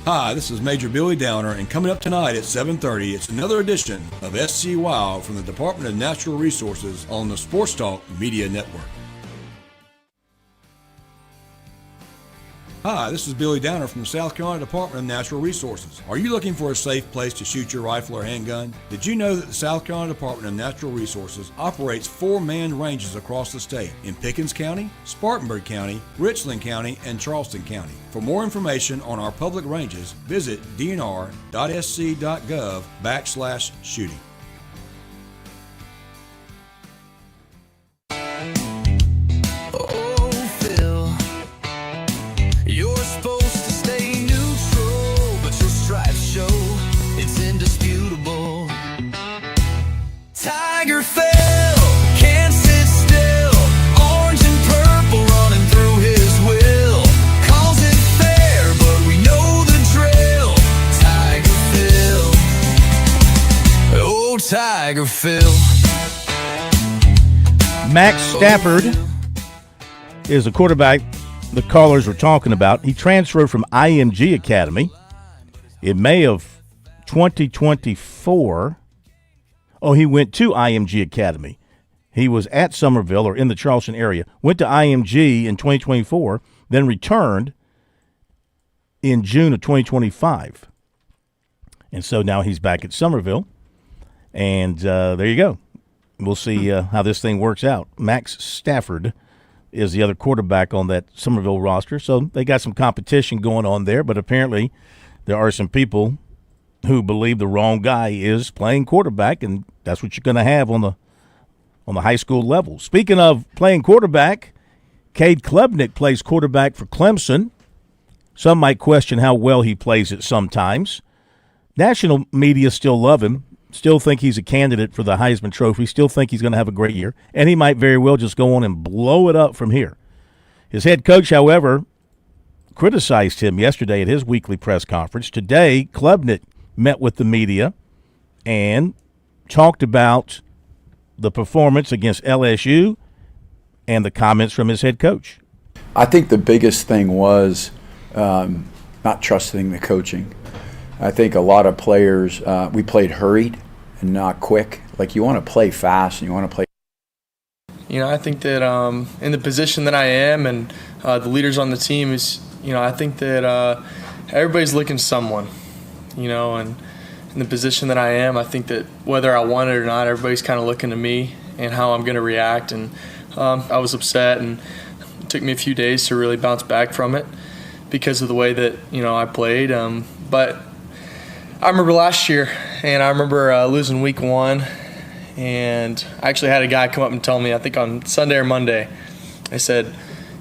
Hi, this is Major Billy Downer, and coming up tonight at 7:30, it's another edition of SC Wild from the Department of Natural Resources on the Sports Talk Media Network. Hi, this is Billy Downer from the South Carolina Department of Natural Resources. Are you looking for a safe place to shoot your rifle or handgun? Did you know that the South Carolina Department of Natural Resources operates 4 manned ranges across the state in Pickens County, Spartanburg County, Richland County, and Charleston County? For more information on our public ranges, visit dnr.sc.gov/shooting. You're supposed to stay neutral, but your stripes show it's indisputable. Tiger fell, can't sit still, orange and purple running through his will. Calls it fair, but we know the drill. Tiger Phil, oh Tiger Phil. Max Stafford is a quarterback the callers were talking about. He transferred from IMG Academy in May of 2024. Oh, he went to IMG Academy. He was at Summerville or in the Charleston area, went to IMG in 2024, then returned in June of 2025. And so now he's back at Summerville. And there you go. We'll see how this thing works out. Max Stafford is the other quarterback on that Summerville roster. So they got some competition going on there, but apparently there are some people who believe the wrong guy is playing quarterback, and that's what you're going to have on the high school level. Speaking of playing quarterback, Cade Klubnik plays quarterback for Clemson. Some might question how well he plays it sometimes. National media still love him, still think he's a candidate for the Heisman Trophy, still think he's going to have a great year, and he might very well just go on and blow it up from here. His head coach, however, criticized him yesterday at his weekly press conference. Today, Klubnik met with the media and talked about the performance against LSU and the comments from his head coach. I think the biggest thing was not trusting the coaching. I think a lot of players, we played hurried and not quick. Like, you want to play fast and you want to play. You know, I think that in the position that I am and the leaders on the team is, you know, I think that everybody's looking to someone, you know, and in the position that I am, I think that whether I want it or not, everybody's kind of looking to me and how I'm going to react. And I was upset, and it took me a few days to really bounce back from it because of the way that, you know, I played. But I remember last year, and I remember losing week 1, and I actually had a guy come up and tell me, I think on Sunday or Monday, they said,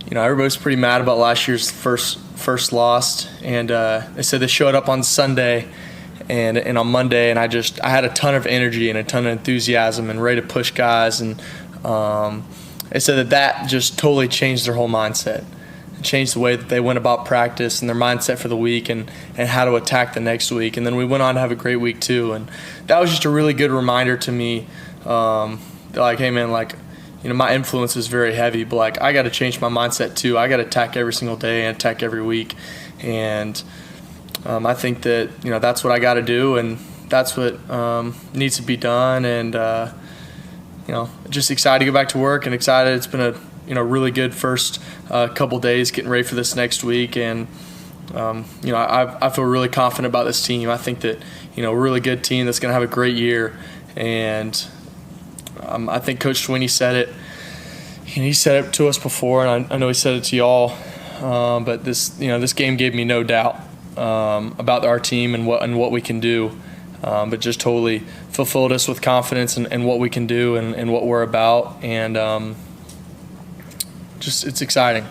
you know, everybody's pretty mad about last year's first loss, and they said they showed up on Sunday and on Monday, and I had a ton of energy and a ton of enthusiasm and ready to push guys, and they said that just totally changed their whole mindset. Changed the way that they went about practice and their mindset for the week and how to attack the next week. And then we went on to have a great week too. And that was just a really good reminder to me, like, hey man, like, you know, my influence is very heavy, but like, I got to change my mindset too. I got to attack every single day and attack every week. And I think that, you know, that's what I got to do, and that's what needs to be done. And, you know, just excited to go back to work and excited. It's been a, you know, really good first couple days getting ready for this next week, and you know, I feel really confident about this team. I think that, you know, a really good team that's going to have a great year, and I think Coach Sweeney said it, and he said it to us before, and I know he said it to y'all, but this, you know, this game gave me no doubt about our team and what we can do, but just totally fulfilled us with confidence in what we can do and what we're about, and just it's exciting.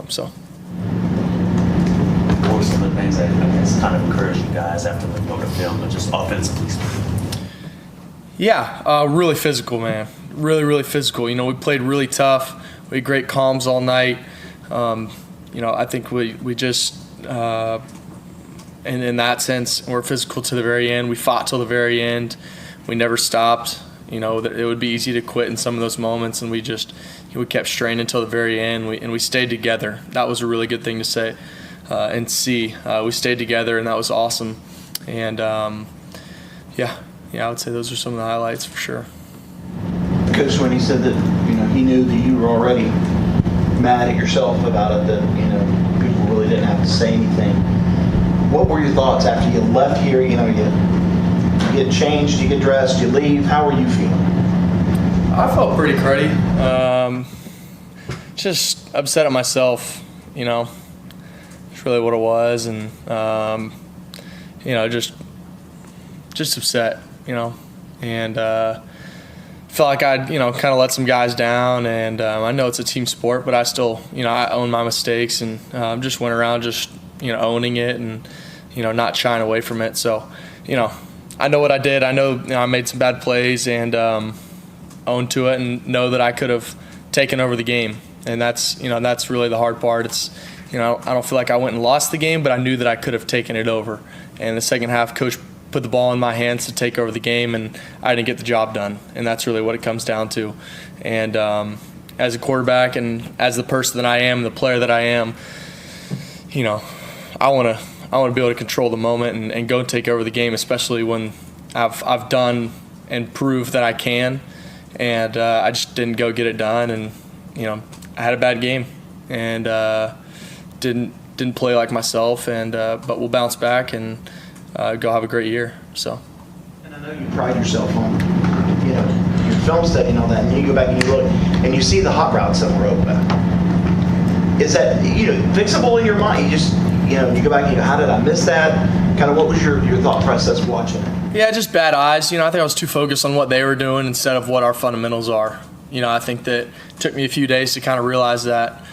So. What were some of the things that has kind of encouraged you guys after the look of film, but just offensively speaking? Yeah, really physical, man. Really, really physical. You know, we played really tough. We had great calms all night. You know, I think we just, and in that sense, we're physical to the very end. We fought till the very end. We never stopped. You know, it would be easy to quit in some of those moments, and we kept straining until the very end. And we stayed together. That was a really good thing to say and see. We stayed together, and that was awesome. And yeah, I would say those are some of the highlights for sure. Coach, when he said that, you know, he knew that you were already mad at yourself about it, that, you know, people really didn't have to say anything. What were your thoughts after you left here? You know, you get changed, you get dressed, you leave. How were you feeling? I felt pretty cruddy. Just upset at myself, you know. That's really what it was, and you know, just upset, you know, and felt like I'd, you know, kind of let some guys down, and I know it's a team sport, but I still, you know, I own my mistakes, and just went around just, you know, owning it and, you know, not shying away from it. So, you know, I know what I did. I know, you know, I made some bad plays, and own to it, and know that I could have taken over the game. And that's, you know, that's really the hard part. It's, you know, I don't feel like I went and lost the game, but I knew that I could have taken it over. And the second half, Coach put the ball in my hands to take over the game, and I didn't get the job done. And that's really what it comes down to. And as a quarterback and as the person that I am, the player that I am, you know, I want to be able to control the moment and go and take over the game, especially when I've done and proved that I can. And I just didn't go get it done, and, you know, I had a bad game and didn't play like myself, and but we'll bounce back and go have a great year. So. And I know you pride yourself on, you know, your film study and all that, and you go back and you look and you see the hot routes that were open. Is that, you know, fixable in your mind? You just, you know, you go back and you go, how did I miss that? Kind of what was your thought process watching it? Yeah, just bad eyes. You know, I think I was too focused on what they were doing instead of what our fundamentals are. You know, I think that it took me a few days to kind of realize that.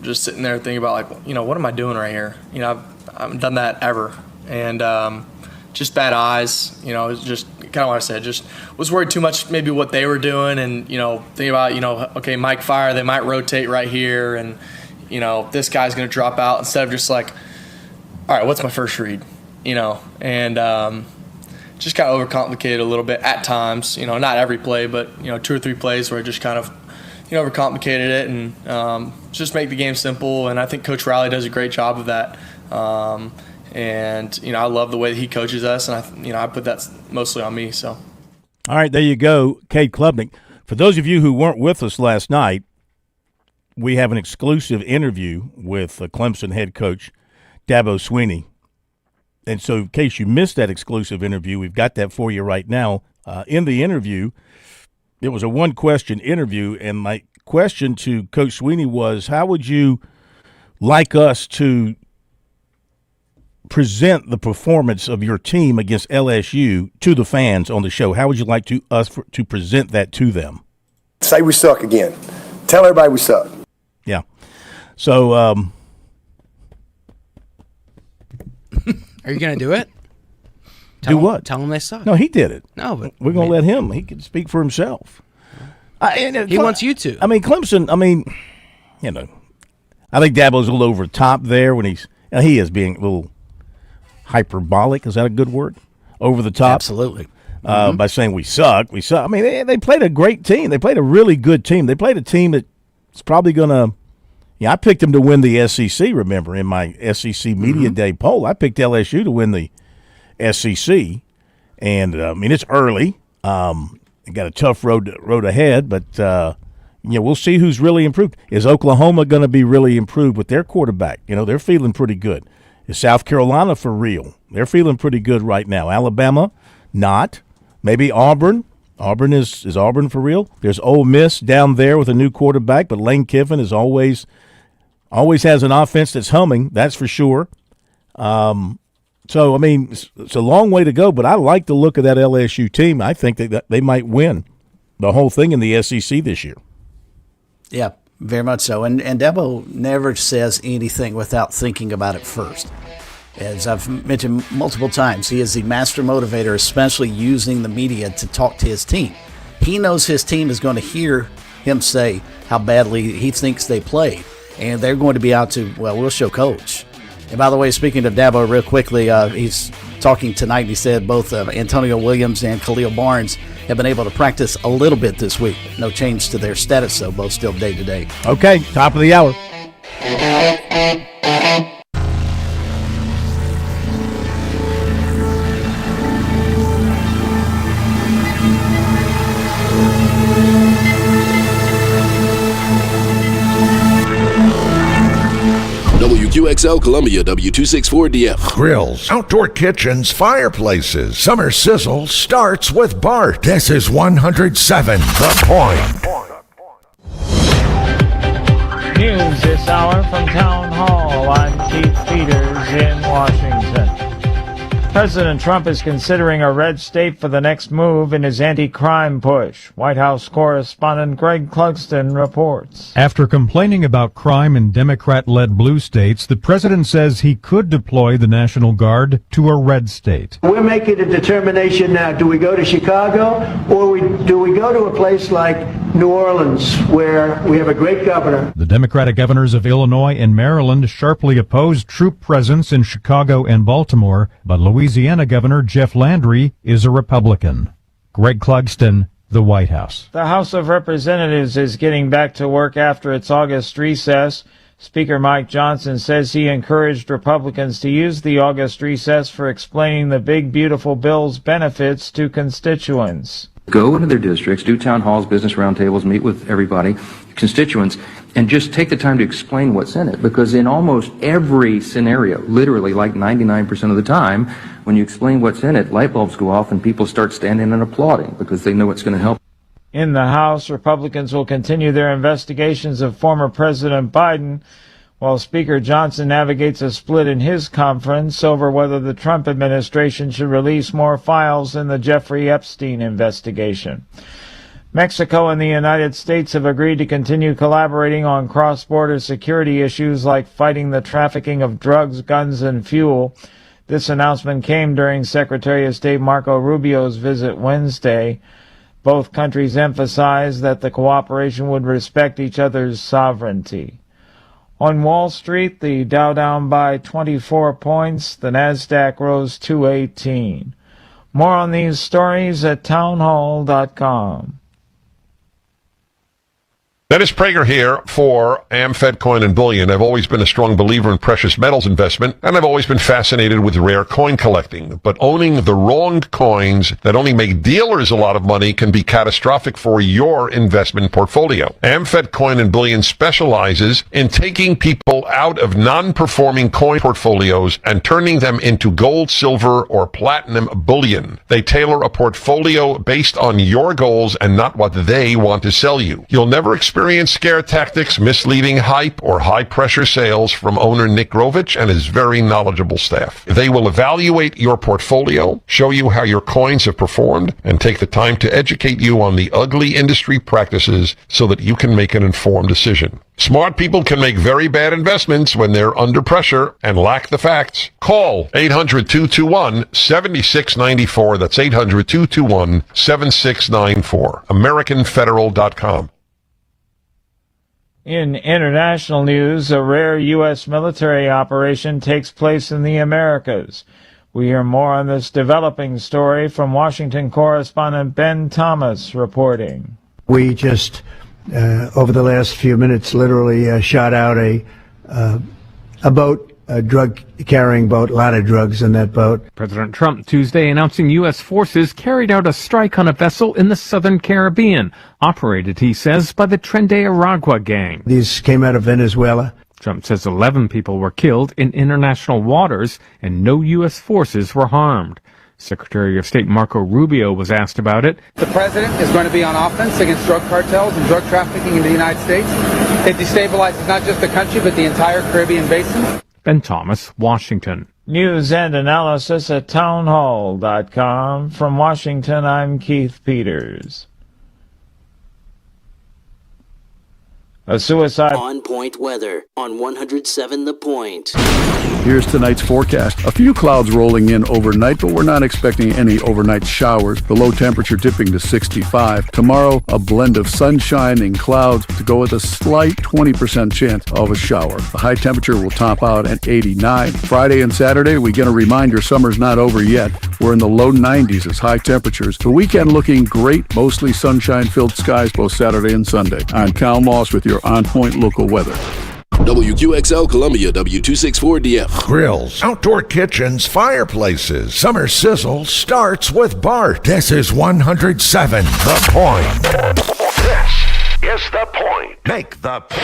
Just sitting there thinking about, like, you know, what am I doing right here? You know, I haven't done that ever. And just bad eyes. You know, it was just kind of what I said. Just was worried too much maybe what they were doing, and, you know, thinking about, you know, okay, Mike Fire, they might rotate right here, and, you know, this guy's going to drop out, instead of just like, all right, what's my first read? You know, and just kind of overcomplicated a little bit at times. You know, not every play, but, you know, 2 or 3 plays where I just kind of, you know, overcomplicated it, and just make the game simple. And I think Coach Riley does a great job of that. And, you know, I love the way that he coaches us, and I put that mostly on me. So, all right, there you go, Cade Klubnik. For those of you who weren't with us last night, we have an exclusive interview with Clemson head coach Dabo Swinney. And so in case you missed that exclusive interview, we've got that for you right now. In the interview, it was a one-question interview, and my question to Coach Swinney was, how would you like us to present the performance of your team against LSU to the fans on the show? How would you like us to present that to them? Say we suck again. Tell everybody we suck. Yeah. So are you going to do it? Do what? Tell them they suck. No, he did it. No, but we're going to let him. He can speak for himself. He wants you to. I mean, Clemson, you know, I think Dabo's a little over the top there when he is being a little hyperbolic. Is that a good word? Over the top? Absolutely. By saying we suck. I mean, they played a great team. They played a really good team. They played a team that's probably going to – I picked them to win the SEC, remember, in my SEC Media Day poll. I picked LSU to win the SEC. And, it's early. They got a tough road ahead, but, we'll see who's really improved. Is Oklahoma going to be really improved with their quarterback? You know, they're feeling pretty good. Is South Carolina for real? They're feeling pretty good right now. Alabama, not. Maybe Auburn. Auburn is Auburn for real? There's Ole Miss down there with a new quarterback, but Lane Kiffin is always has an offense that's humming, that's for sure. So, it's a long way to go, but I like the look of that LSU team. I think that they might win the whole thing in the SEC this year. Yeah, Very much so. And Dabo never says anything without thinking about it first. As I've mentioned multiple times, he is the master motivator, especially using the media to talk to his team. He knows his team is going to hear him say how badly he thinks they played, and they're going to be out to, well, we'll show coach. And by the way, speaking of Dabo real quickly, he's talking tonight. He said both Antonio Williams and Khalil Barnes have been able to practice a little bit this week. No change to their status, though, both still day-to-day. Okay, top of the hour. WQXL Columbia, W264DF. Grills, outdoor kitchens, fireplaces. Summer sizzle starts with Bart. This is 107 The Point. News this hour from Town Hall. I'm Keith Peters in Washington. President Trump is considering a red state for the next move in his anti-crime push. White House correspondent Greg Clugston reports. After complaining about crime in Democrat-led blue states, the president says he could deploy the National Guard to a red state. We're making a determination now. Do we go to Chicago or do we go to a place like New Orleans where we have a great governor? The Democratic governors of Illinois and Maryland sharply opposed troop presence in Chicago and Baltimore, but Louisiana Governor Jeff Landry is a Republican. Greg Clugston, the White House. The House of Representatives is getting back to work after its August recess. Speaker Mike Johnson says he encouraged Republicans to use the August recess for explaining the big, beautiful bill's benefits to constituents. Go into their districts, do town halls, business roundtables, meet with everybody, constituents, and just take the time to explain what's in it. Because in almost every scenario, literally like 99% of the time, when you explain what's in it, light bulbs go off and people start standing and applauding because they know it's going to help. In the House, Republicans will continue their investigations of former President Biden, while Speaker Johnson navigates a split in his conference over whether the Trump administration should release more files in the Jeffrey Epstein investigation. Mexico and the United States have agreed to continue collaborating on cross-border security issues like fighting the trafficking of drugs, guns, and fuel. This announcement came during Secretary of State Marco Rubio's visit Wednesday. Both countries emphasized that the cooperation would respect each other's sovereignty. On Wall Street, the Dow down by 24 points, the Nasdaq rose 218. More on these stories at townhall.com. Dennis Prager here for AmFed Coin and Bullion. I've always been a strong believer in precious metals investment, and I've always been fascinated with rare coin collecting. But owning the wrong coins that only make dealers a lot of money can be catastrophic for your investment portfolio. AmFed Coin and Bullion specializes in taking people out of non-performing coin portfolios and turning them into gold, silver, or platinum bullion. They tailor a portfolio based on your goals and not what they want to sell you. You'll never experience scare tactics, misleading hype, or high-pressure sales from owner Nick Grovich and his very knowledgeable staff. They will evaluate your portfolio, show you how your coins have performed, and take the time to educate you on the ugly industry practices so that you can make an informed decision. Smart people can make very bad investments when they're under pressure and lack the facts. Call 800-221-7694. That's 800-221-7694. AmericanFederal.com. In international news, a rare U.S. military operation takes place in the Americas. We hear more on this developing story from Washington correspondent Ben Thomas reporting. We just, over the last few minutes, literally shot out a boat, a drug-carrying boat, a lot of drugs in that boat. President Trump Tuesday announcing U.S. forces carried out a strike on a vessel in the southern Caribbean, operated, he says, by the Tren de Aragua gang. These came out of Venezuela. Trump says 11 people were killed in international waters and no U.S. forces were harmed. Secretary of State Marco Rubio was asked about it. The president is going to be on offense against drug cartels and drug trafficking in the United States. It destabilizes not just the country, but the entire Caribbean basin. Ben Thomas, Washington. News and analysis at townhall.com. From Washington, I'm Keith Peters. A suicide. On Point weather on 107 The Point. Here's tonight's forecast. A few clouds rolling in overnight, but we're not expecting any overnight showers. The low temperature dipping to 65. Tomorrow, a blend of sunshine and clouds to go with a slight 20% chance of a shower. The high temperature will top out at 89. Friday and Saturday, we get a reminder summer's not over yet. We're in the low 90s as high temperatures. The weekend looking great, mostly sunshine-filled skies both Saturday and Sunday. I'm Cal Moss with your On Point local weather. WQXL Columbia, W264DF. Grills, outdoor kitchens, fireplaces. Summer sizzle starts with Bart. This is 107 The Point. This is The Point. Make the point.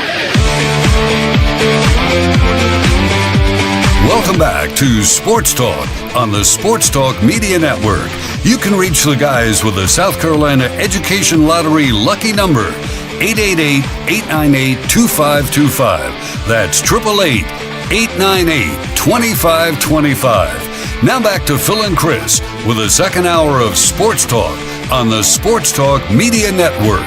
Welcome back to Sports Talk on the Sports Talk Media Network. You can reach the guys with the South Carolina Education Lottery lucky number. 888-898-2525. That's 888-898-2525. Now back to Phil and Chris with the second hour of Sports Talk on the Sports Talk Media Network.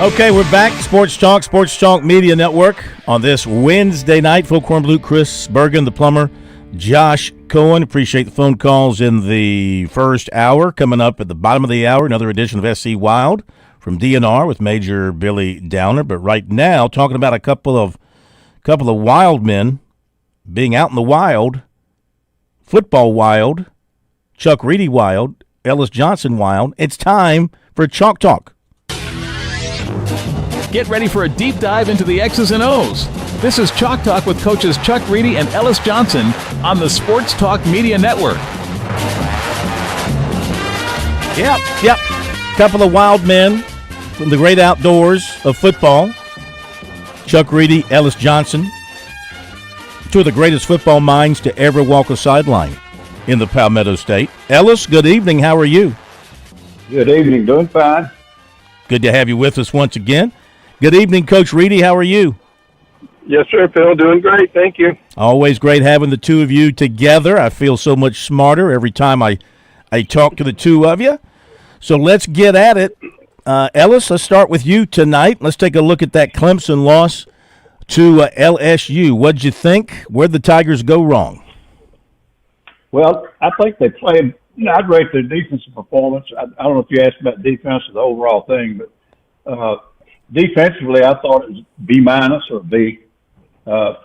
Okay, we're back. Sports Talk Media Network on this Wednesday night. Phil Kornblut, Chris Bergen, the plumber, Josh Cohen. Appreciate the phone calls in the first hour. Coming up at the bottom of the hour, another edition of SC Wild from DNR with Major Billy Downer. But right now, talking about a couple of wild men being out in the wild, football wild, Chuck Reedy wild, Ellis Johnson wild. It's time for Chalk Talk. Get ready for a deep dive into the X's and O's. This is Chalk Talk with coaches Chuck Reedy and Ellis Johnson on the Sports Talk Media Network. Yep. Couple of wild men from the great outdoors of football. Chuck Reedy, Ellis Johnson. Two of the greatest football minds to ever walk a sideline in the Palmetto State. Ellis, good evening. How are you? Good evening. Doing fine. Good to have you with us once again. Good evening, Coach Reedy. How are you? Yes, sir, Phil. Doing great. Thank you. Always great having the two of you together. I feel so much smarter every time I talk to the two of you. So let's get at it. Ellis, let's start with you tonight. Let's take a look at that Clemson loss to LSU. What'd you think? Where'd the Tigers go wrong? Well, I think they played, I'd rate their defensive performance. I don't know if you asked about defense or the overall thing, but defensively, I thought it was B- or B.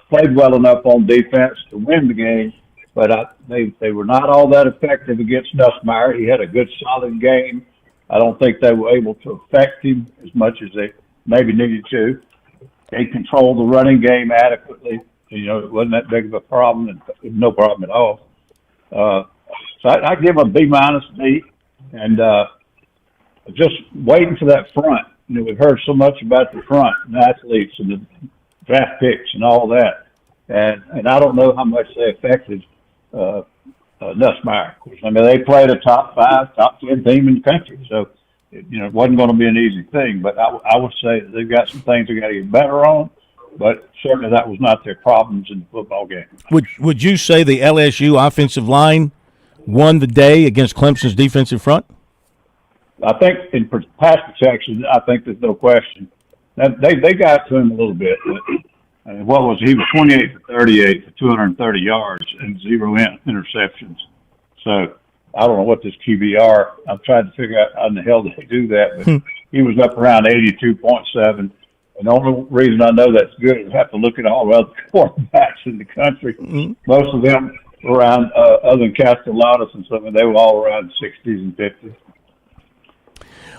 Played well enough on defense to win the game, but they were not all that effective against Nussmeier. He had a good, solid game. I don't think they were able to affect him as much as they maybe needed to. They controlled the running game adequately. It wasn't that big of a problem, and no problem at all. So I give them a B-, B, and just waiting for that front. We've heard so much about the front and the athletes and the draft picks and all that, and I don't know how much they affected Nussmeier. I mean, they played a top 5, top 10 team in the country, so it wasn't going to be an easy thing. But I would say that they've got some things they got to get better on. But certainly that was not their problems in the football game. Would you say the LSU offensive line won the day against Clemson's defensive front? I think in pass protection, I think there's no question. They got to him a little bit. He was 28 for 38 for 230 yards and 0 interceptions. So I don't know what this QBR. I'm trying to figure out how in the hell they do that, but he was up around 82.7. And the only reason I know that's good is I have to look at all the other quarterbacks in the country. Most of them around, other than Castellanos and something, they were all around 60s and 50s.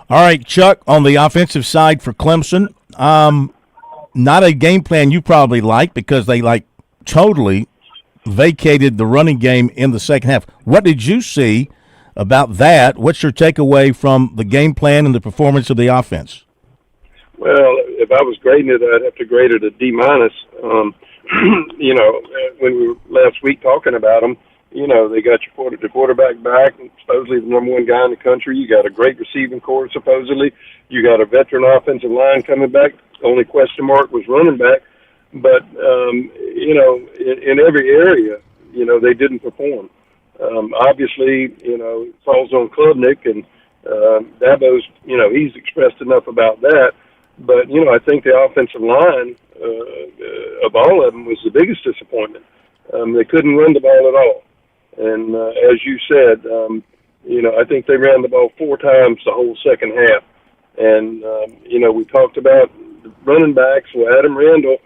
All right, Chuck, on the offensive side for Clemson, not a game plan you probably like because they totally vacated the running game in the second half. What did you see about that? What's your takeaway from the game plan and the performance of the offense? Well, if I was grading it, I'd have to grade it a D-. When we were last week talking about them, they got the quarterback back, supposedly the number one guy in the country. You got a great receiving corps, supposedly. You got a veteran offensive line coming back. The only question mark was running back. But, in every area, they didn't perform. Obviously, it falls on Klubnik, and Dabo's, he's expressed enough about that. But, I think the offensive line of all of them was the biggest disappointment. They couldn't run the ball at all. And as you said, I think they ran the ball 4 times the whole second half. And, we talked about the running backs. Well, Adam Randall,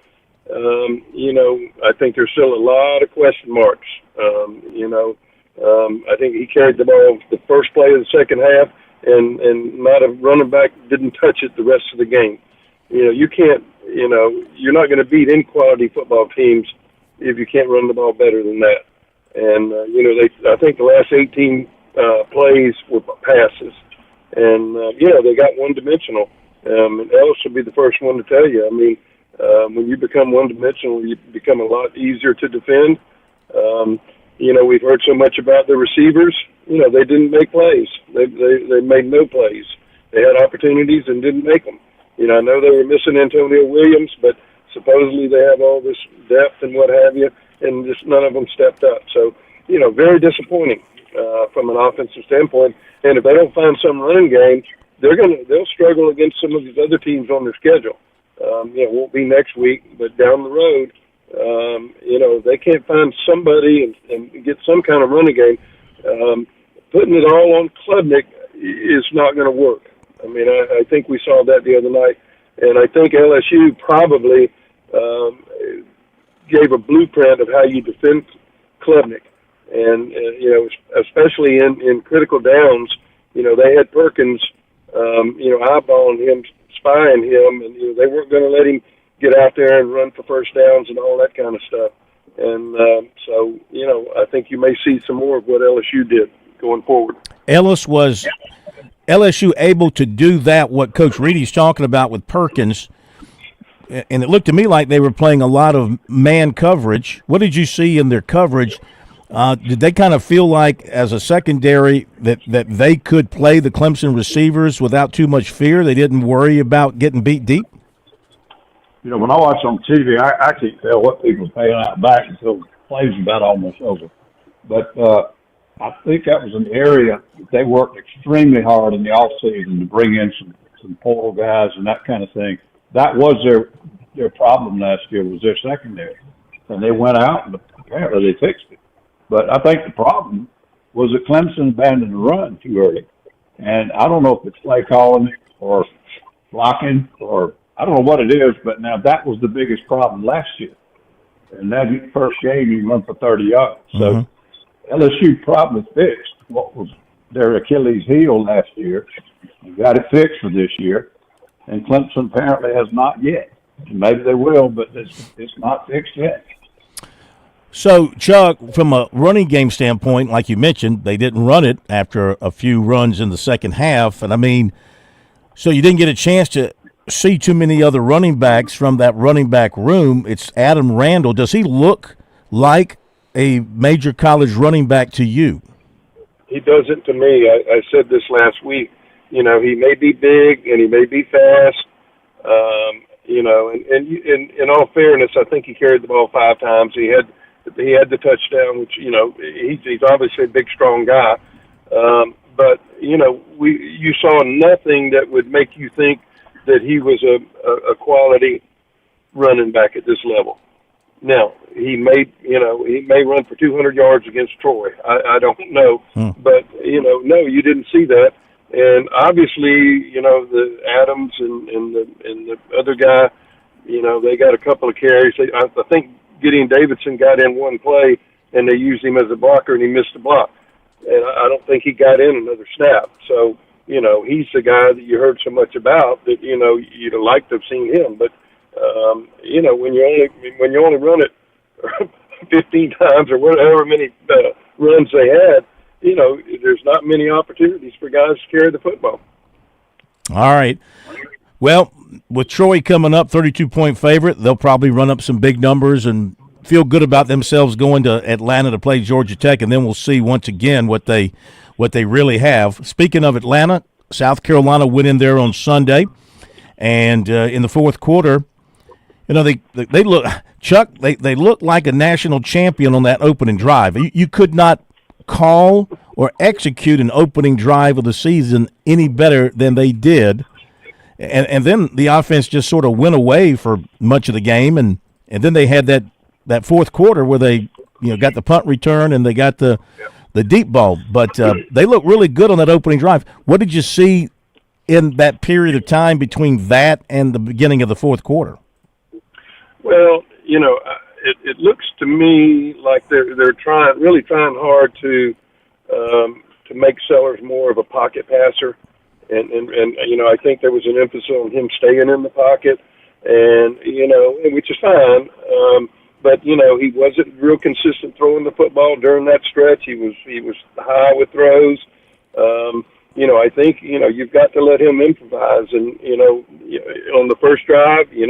I think there's still a lot of question marks. I think he carried the ball the first play of the second half, and not a running back didn't touch it the rest of the game. You can't, you're not going to beat any quality football teams if you can't run the ball better than that. And, I think the last 18 plays were passes. And, they got one-dimensional. And Ellis will be the first one to tell you. I mean, when you become one-dimensional, you become a lot easier to defend. We've heard so much about the receivers. They didn't make plays. They made no plays. They had opportunities and didn't make them. I know they were missing Antonio Williams, but supposedly they have all this depth and what have you, and just none of them stepped up. So, very disappointing from an offensive standpoint. And if they don't find some running game, they'll struggle against some of these other teams on their schedule. It won't be next week, but down the road, they can't find somebody and get some kind of running game. Putting it all on Klubnik is not going to work. I mean, I think we saw that the other night, and I think LSU probably gave a blueprint of how you defend Klubnik. And, especially in critical downs, they had Perkins, eyeballing him, spying him, and they weren't going to let him get out there and run for first downs and all that kind of stuff. And so, I think you may see some more of what LSU did going forward. Was LSU able to do that, what Coach Reedy's talking about with Perkins? And it looked to me like they were playing a lot of man coverage. What did you see in their coverage? Did they kind of feel like, as a secondary, that they could play the Clemson receivers without too much fear? They didn't worry about getting beat deep? When I watch on TV, I can't tell what people are paying out back until the play's about almost over. But I think that was an area that they worked extremely hard in the offseason to bring in some portal guys and that kind of thing. That was their problem last year, was their secondary. And they went out, and apparently they fixed it. But I think the problem was that Clemson abandoned the run too early. And I don't know if it's play calling or blocking or I don't know what it is, but now that was the biggest problem last year. And that first game, you run for 30 yards. So LSU probably fixed what was their Achilles heel last year. They got it fixed for this year. And Clemson apparently has not yet. Maybe they will, but it's not fixed yet. So, Chuck, from a running game standpoint, like you mentioned, they didn't run it after a few runs in the second half. And, I mean, so you didn't get a chance to see too many other running backs from that running back room. It's Adam Randall. Does he look like a major college running back to you? He doesn't to me. I said this last week. He may be big and he may be fast. And in all fairness, I think he carried the ball 5 times. He had the touchdown, which, he's obviously a big, strong guy. But, you saw nothing that would make you think that he was a quality running back at this level. Now, he may run for 200 yards against Troy. I don't know. But, no, you didn't see that. And obviously, the Adams and the other guy, they got a couple of carries. I think Gideon Davidson got in one play, and they used him as a blocker, and he missed the block. And I don't think he got in another snap. So, he's the guy that you heard so much about that, you'd have liked to have seen him. But, when you only run it 15 times or whatever many runs they had, there's not many opportunities for guys to carry the football. All right. Well, with Troy coming up, 32-point favorite, they'll probably run up some big numbers and feel good about themselves going to Atlanta to play Georgia Tech, and then we'll see once again what they really have. Speaking of Atlanta, South Carolina went in there on Sunday, and in the fourth quarter, they look, Chuck, they looked like a national champion on that opening drive. You could not call or execute an opening drive of the season any better than they did. And then the offense just sort of went away for much of the game, and then they had that fourth quarter where they got the punt return and they got the deep ball. But they looked really good on that opening drive. What did you see in that period of time between that and the beginning of the fourth quarter? Well, it looks to me like they're really trying hard to make Sellers more of a pocket passer, and I think there was an emphasis on him staying in the pocket, and which is fine. But he wasn't real consistent throwing the football during that stretch. He was high with throws. I think you've got to let him improvise, and on the first drive, he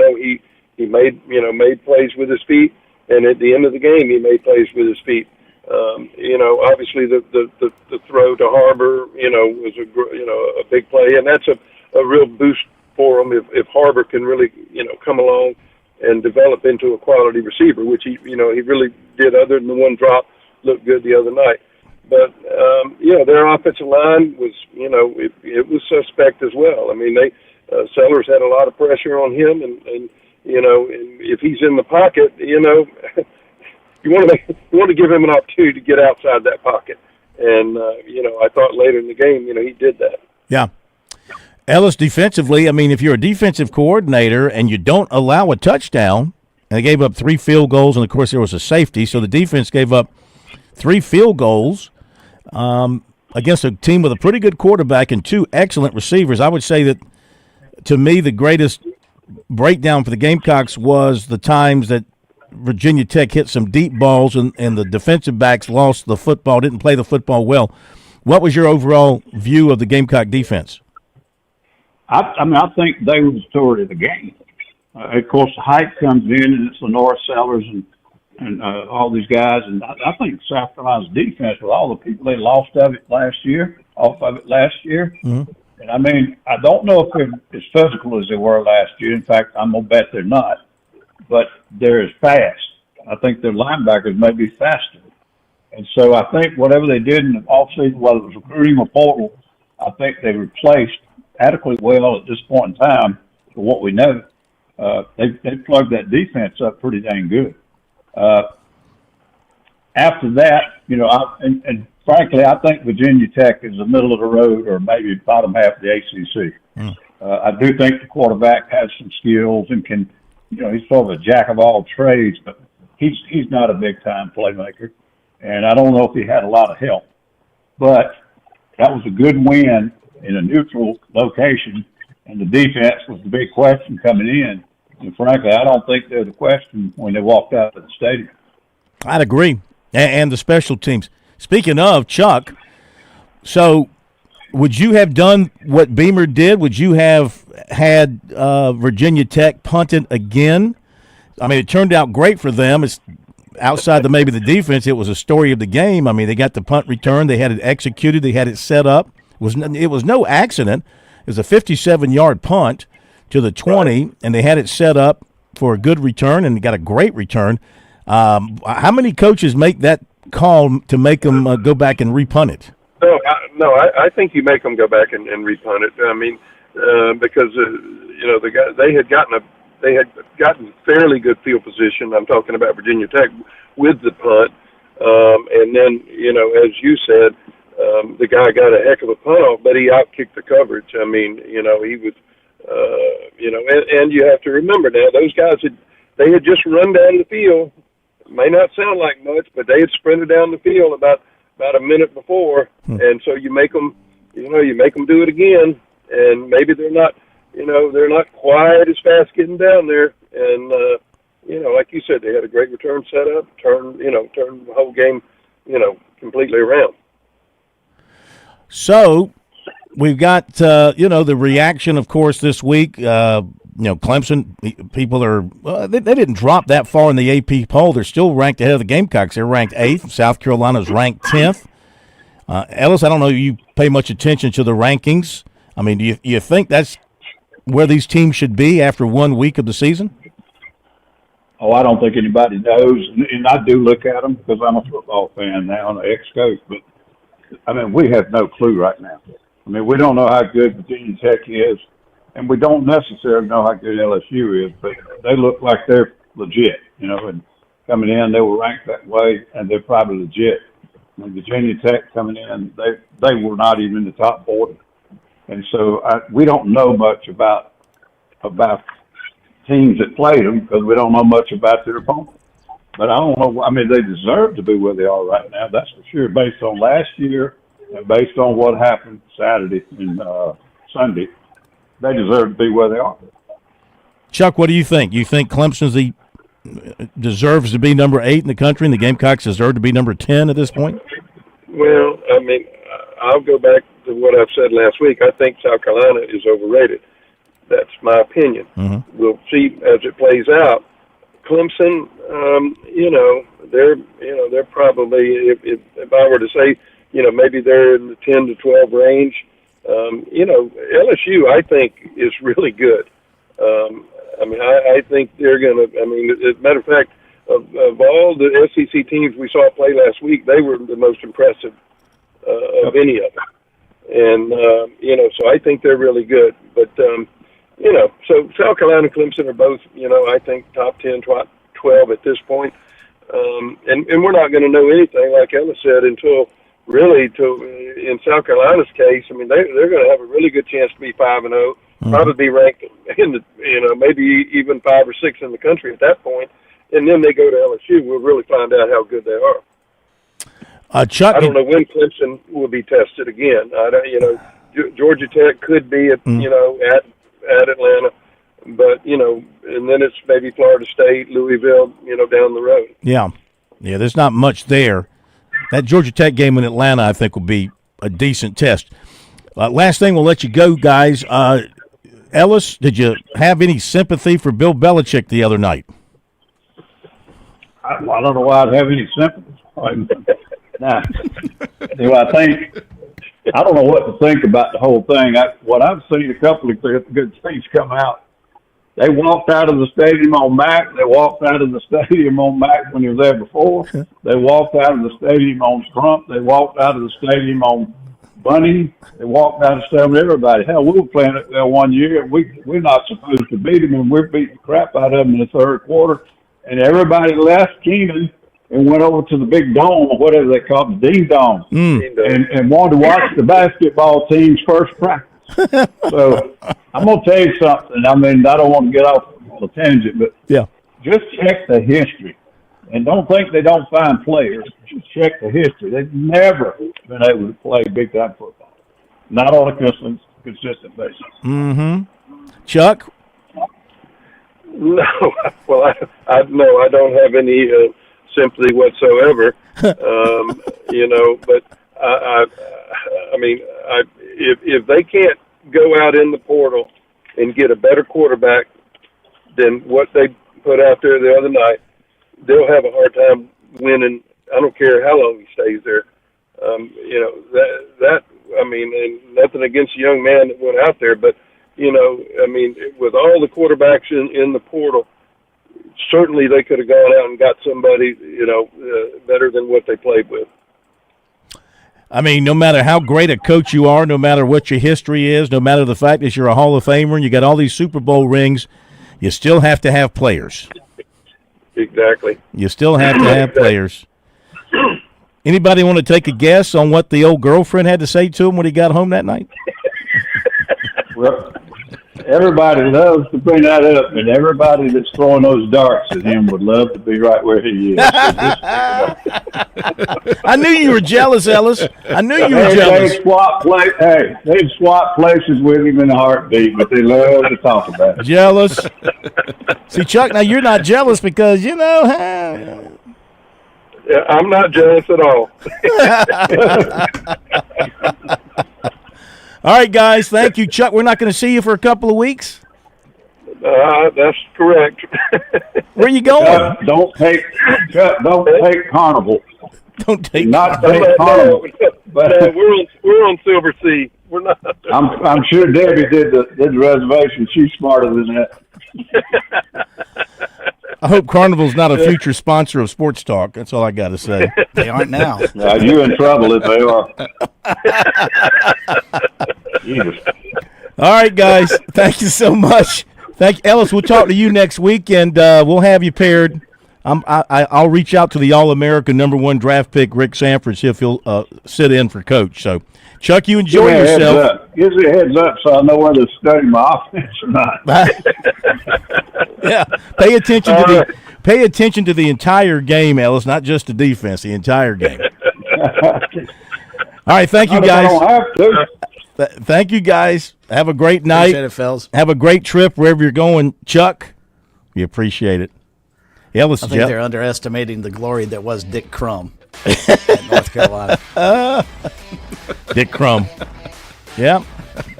made plays with his feet, and at the end of the game, he made plays with his feet. Obviously the throw to Harbor, was a big play, and that's a real boost for him if Harbor can really, come along and develop into a quality receiver, which he really did. Other than the one drop, looked good the other night. But their offensive line was, it was suspect as well. I mean, Sellers had a lot of pressure on him, and if he's in the pocket, you want to give him an opportunity to get outside that pocket. And I thought later in the game, he did that. Yeah. Ellis, defensively, I mean, if you're a defensive coordinator and you don't allow a touchdown, and they gave up 3 field goals, and of course there was a safety, so the defense gave up 3 field goals against a team with a pretty good quarterback and 2 excellent receivers. I would say that, to me, the greatest breakdown for the Gamecocks was the times that Virginia Tech hit some deep balls and the defensive backs lost the football, didn't play the football well. What was your overall view of the Gamecock defense? I think they were the story of the game. Of course, the hype comes in, and it's Lenore Sellers and all these guys. And I think South Carolina's defense, with all the people they lost off of it last year, Mm-hmm. and I don't know if they're as physical as they were last year. In fact, I'm going to bet they're not. But they're as fast. I think their linebackers may be faster. And so I think whatever they did in the offseason, whether it was recruiting or portal, I think they replaced adequately well at this point in time for what we know. They plugged that defense up pretty dang good. After that, and frankly, I think Virginia Tech is the middle of the road or maybe bottom half of the ACC. I do think the quarterback has some skills and can, he's sort of a jack of all trades, but he's not a big-time playmaker. And I don't know if he had a lot of help. But that was a good win in a neutral location, and the defense was the big question coming in. And frankly, I don't think they're the question when they walked out of the stadium. I'd agree. And the special teams. Speaking of, Chuck, so would you have done what Beamer did? Would you have had Virginia Tech punted again? I mean, it turned out great for them. It's outside maybe the defense, it was a story of the game. I mean, they got the punt return. They had it executed. They had it set up. It was no accident. It was a 57-yard punt to the 20, and they had it set up for a good return, and they got a great return. How many coaches make that call to make them go back and repunt it? I think you make them go back and repunt it. I mean, because the guys they had gotten fairly good field position. I'm talking about Virginia Tech with the punt, and then as you said, the guy got a heck of a punt off, but he outkicked the coverage. I mean, he was, and you have to remember now those guys they had just run down the field. It may not sound like much, but they had sprinted down the field about a minute before, and so you make them do it again, and maybe they're not quite as fast getting down there, and like you said, they had a great return set up, turned the whole game, completely around. So we've got the reaction, of course, this week. Clemson, people are they didn't drop that far in the AP poll. They're still ranked ahead of the Gamecocks. They're ranked 8th. South Carolina's ranked 10th. Ellis, I don't know if you pay much attention to the rankings. I mean, do you think that's where these teams should be after 1 week of the season? Oh, I don't think anybody knows, and I do look at them because I'm a football fan now and an ex-coach, but I mean, we have no clue right now. I mean, we don't know how good Virginia Tech is. and we don't necessarily know how good LSU is, but they look like they're legit, and coming in, they were ranked that way, and they're probably legit. And Virginia Tech coming in, they were not even in the top 40. And so we don't know much about teams that played them because we don't know much about their opponents. But I don't know. I mean, they deserve to be where they are right now. That's for sure, based on last year and based on what happened Saturday and Sunday. They deserve to be where they are. Chuck, what do you think? You think Clemson deserves to be number 8 in the country, and the Gamecocks deserve to be number 10 at this point? Well, I mean, I'll go back to what I've said last week. I think South Carolina is overrated. That's my opinion. Mm-hmm. We'll see as it plays out. Clemson, they're probably, if I were to say, maybe they're in the 10 to 12 range. LSU, I think, is really good. I think they're going to, as a matter of fact, of all the SEC teams we saw play last week, they were the most impressive of any of them. And, so I think they're really good. But, so South Carolina and Clemson are both, I think top 10, 12 at this point. And we're not going to know anything, like Ella said, until really in South Carolina's case, they're going to have a really good chance to be 5-0, probably be ranked in the, maybe even 5 or 6 in the country at that point. And then they go to LSU. We'll really find out how good they are. Chuck, I don't know when Clemson will be tested again. Georgia Tech could be at Atlanta, but and then it's maybe Florida State, Louisville, down the road. Yeah, there's not much there. That Georgia Tech game in Atlanta, I think, will be a decent test. Last thing, we'll let you go, guys. Ellis, did you have any sympathy for Bill Belichick the other night? I don't know why I'd have any sympathy. Nah. I don't know what to think about the whole thing. What I've seen, a couple of good things come out. They walked out of the stadium on Mac. They walked out of the stadium on Mac when he was there before. They walked out of the stadium on Trump. They walked out of the stadium on Bunny. They walked out of the stadium with everybody. Hell, we were playing it there one year. We're not supposed to beat them, and we're beating the crap out of them in the third quarter. And everybody left Keenan and went over to the big dome, or whatever they call it, the Ding Dome, and wanted to watch the basketball team's first practice. So I'm going to tell you something. I don't want to get off on a tangent, but just check the history. And don't think they don't find players. Just check the history. They've never been able to play big-time football. Not on a consistent basis. Mm-hmm. Chuck? No. Well, I don't have any sympathy whatsoever. But if they can't go out in the portal and get a better quarterback than what they put out there the other night, they'll have a hard time winning. I don't care how long he stays there. And nothing against the young man that went out there, but with all the quarterbacks in the portal, certainly they could have gone out and got somebody, better than what they played with. No matter how great a coach you are, no matter what your history is, no matter the fact that you're a Hall of Famer and you got all these Super Bowl rings, you still have to have players. Exactly. You still have to have players. Anybody want to take a guess on what the old girlfriend had to say to him when he got home that night? Well, everybody loves to bring that up, and everybody that's throwing those darts at him would love to be right where he is. I knew you were jealous, Ellis. I knew you were jealous. They'd swap places with him in a heartbeat, but they love to talk about it. Jealous. See, Chuck, now you're not jealous because, Yeah, I'm not jealous at all. All right, guys. Thank you, Chuck. We're not going to see you for a couple of weeks. That's correct. Where are you going? Don't take Carnival. Don't take. Not take Carnival. But we're on Silver Sea. We're not. I'm sure Debbie did the reservation. She's smarter than that. I hope Carnival's not a future sponsor of Sports Talk. That's all I got to say. They aren't now. You're in trouble if they are. Jesus. All right, guys. Thank you so much. Thank you, Ellis. We'll talk to you next week, and we'll have you paired. I'll reach out to the All-American #1 draft pick, Rick Sanford, see if he'll sit in for Coach. So, Chuck, you enjoy yourself. Gives me a heads up so I know whether to study my offense or not. Yeah, pay attention to the entire game, Ellis, not just the defense, the entire game. All right, thank you, guys. I don't have to. Thank you, guys. Have a great night. Appreciate it, fellas. Have a great trip wherever you're going. Chuck, we appreciate it. Ellis, I think they're underestimating the glory that was Dick Crum at North Carolina. Dick Crum. Yeah.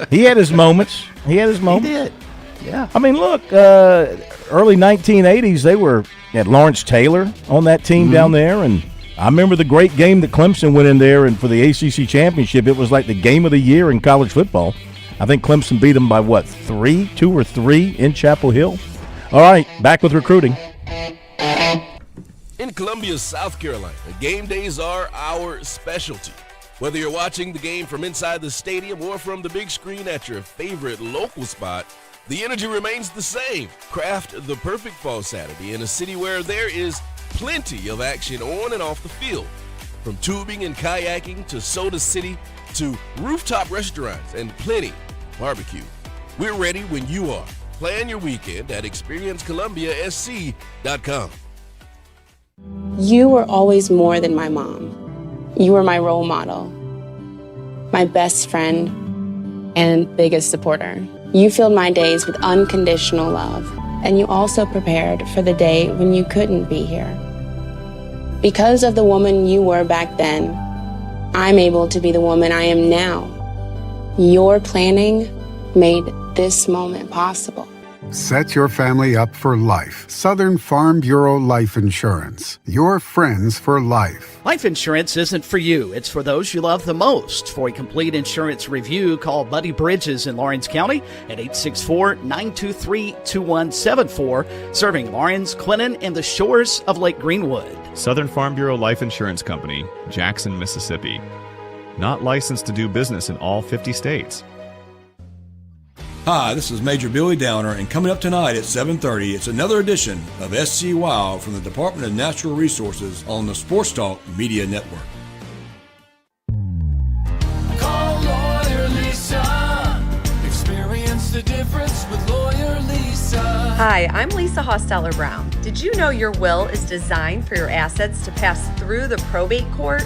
He had his moments. He did. Yeah. I mean, look, early 1980s, they had Lawrence Taylor on that team down there, and I remember the great game that Clemson went in there, and for the ACC championship, it was like the game of the year in college football. I think Clemson beat them by, 2 or 3 in Chapel Hill? All right, back with recruiting. In Columbia, South Carolina, game days are our specialty. Whether you're watching the game from inside the stadium or from the big screen at your favorite local spot, the energy remains the same. Craft the perfect fall Saturday in a city where there is plenty of action on and off the field. From tubing and kayaking to Soda City to rooftop restaurants and plenty barbecue. We're ready when you are. Plan your weekend at experiencecolumbiasc.com. You were always more than my mom. You were my role model, my best friend, and biggest supporter. You filled my days with unconditional love, and you also prepared for the day when you couldn't be here. Because of the woman you were back then, I'm able to be the woman I am now. Your planning made this moment possible. Set your family up for life. Southern Farm Bureau Life Insurance. Your friends for life. Life insurance isn't for you. It's for those you love the most. For a complete insurance review, call Buddy Bridges in Lawrence County at 864-923-2174, serving Lawrence, Clinton, and the shores of Lake Greenwood. Southern Farm Bureau Life Insurance Company, Jackson, Mississippi. Not licensed to do business in all 50 states. Hi, this is Major Billy Downer, and coming up tonight at 7:30, it's another edition of SC Wow from the Department of Natural Resources on the Sports Talk Media Network. Call Lawyer Lisa. Experience the difference with Lawyer Lisa. Hi, I'm Lisa Hosteller-Brown. Did you know your will is designed for your assets to pass through the probate court?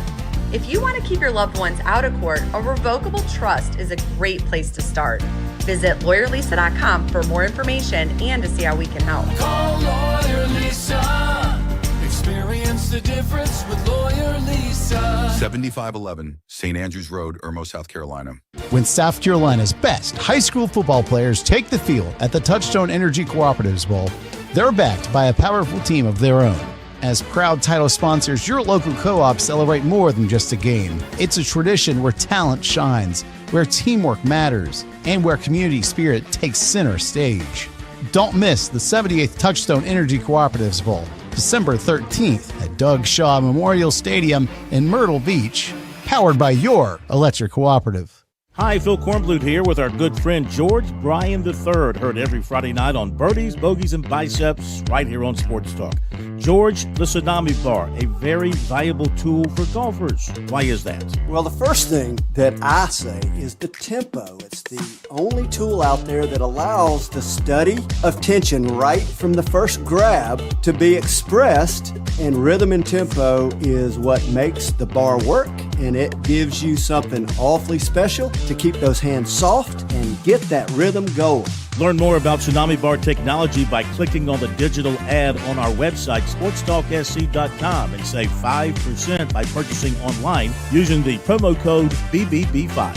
If you want to keep your loved ones out of court, a revocable trust is a great place to start. Visit lawyerlisa.com for more information and to see how we can help. Call Lawyer Lisa. Experience the difference with Lawyer Lisa. 7511 St. Andrews Road, Irmo, South Carolina. When South Carolina's best high school football players take the field at the Touchstone Energy Cooperatives Bowl, they're backed by a powerful team of their own. As proud title sponsors, your local co-ops celebrate more than just a game. It's a tradition where talent shines, where teamwork matters, and where community spirit takes center stage. Don't miss the 78th Touchstone Energy Cooperatives Bowl, December 13th at Doug Shaw Memorial Stadium in Myrtle Beach, powered by your electric cooperative. Hi, Phil Kornblut here with our good friend George Bryan III, heard every Friday night on Birdies, Bogeys, and Biceps right here on Sports Talk. George, the Tsunami Bar, a very valuable tool for golfers. Why is that? Well, the first thing that I say is the tempo. It's the only tool out there that allows the study of tension right from the first grab to be expressed, and rhythm and tempo is what makes the bar work, and it gives you something awfully special to keep those hands soft and get that rhythm going. Learn more about Tsunami Bar technology by clicking on the digital ad on our website, SportsTalkSC.com, and save 5% by purchasing online using the promo code BBB5.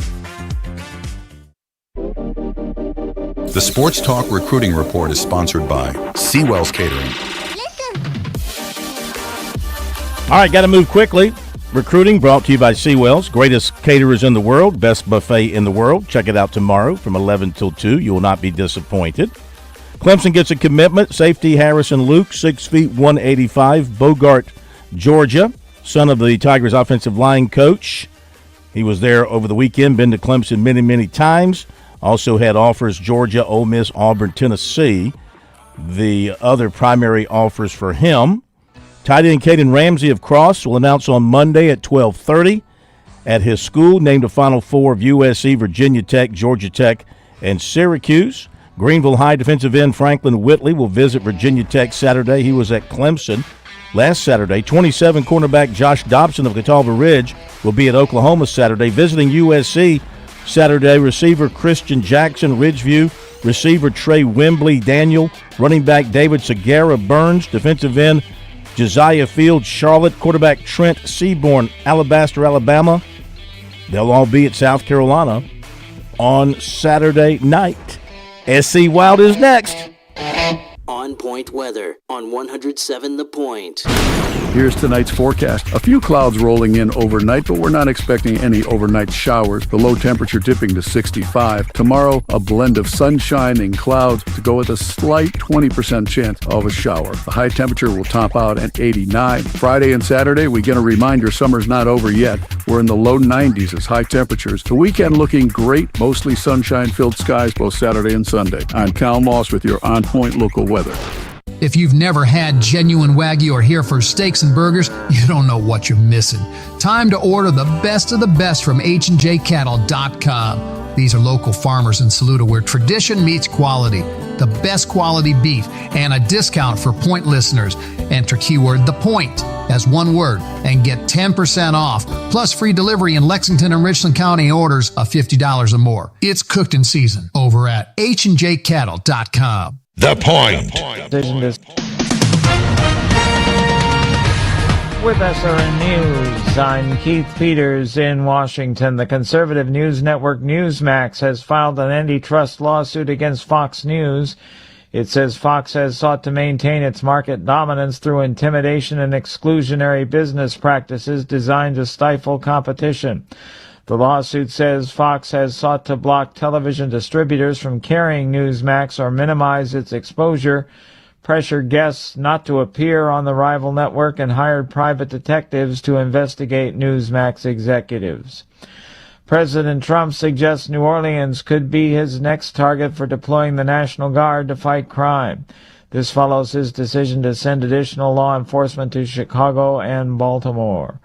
The Sports Talk Recruiting Report is sponsored by Seawell's Catering. All right, got to move quickly. Recruiting brought to you by Seawell's, greatest caterers in the world, best buffet in the world. Check it out tomorrow from 11 till 2. You will not be disappointed. Clemson gets a commitment. Safety Harrison Luke, 6 feet 185, Bogart, Georgia, son of the Tigers offensive line coach. He was there over the weekend, been to Clemson many, many times. Also had offers Georgia, Ole Miss, Auburn, Tennessee. The other primary offers for him. Tight end Caden Ramsey of Cross will announce on Monday at 12:30 at his school, named a Final Four of USC, Virginia Tech, Georgia Tech, and Syracuse. Greenville High defensive end Franklin Whitley will visit Virginia Tech Saturday. He was at Clemson last Saturday. 27 cornerback Josh Dobson of Catawba Ridge will be at Oklahoma Saturday. Visiting USC Saturday, receiver Christian Jackson, Ridgeview, receiver Trey Wembley Daniel, running back David Segura Burns, defensive end Josiah Fields Charlotte, quarterback Trent Seaborn Alabaster, Alabama. They'll all be at South Carolina on Saturday night. SC Wild is next. On Point weather on 107 The Point. Here's tonight's forecast. A few clouds rolling in overnight, but we're not expecting any overnight showers. The low temperature dipping to 65. Tomorrow, a blend of sunshine and clouds to go with a slight 20% chance of a shower. The high temperature will top out at 89. Friday and Saturday, we get a reminder summer's not over yet. We're in the low 90s as high temperatures. The weekend looking great, mostly sunshine-filled skies both Saturday and Sunday. I'm Cal Moss with your On Point local weather. If you've never had genuine Wagyu or Hereford steaks and burgers, you don't know what you're missing. Time to order the best of the best from HandJCattle.com. These are local farmers in Saluda where tradition meets quality. The best quality beef and a discount for Point listeners. Enter keyword The Point as one word and get 10% off, plus free delivery in Lexington and Richland County orders of $50 or more. It's cooked in season over at HandJCattle.com. The Point. With SRN News, I'm Keith Peters in Washington. The conservative news network Newsmax has filed an antitrust lawsuit against Fox News. It says Fox has sought to maintain its market dominance through intimidation and exclusionary business practices designed to stifle competition. The lawsuit says Fox has sought to block television distributors from carrying Newsmax or minimize its exposure, pressured guests not to appear on the rival network, and hired private detectives to investigate Newsmax executives. President Trump suggests New Orleans could be his next target for deploying the National Guard to fight crime. This follows his decision to send additional law enforcement to Chicago and Baltimore.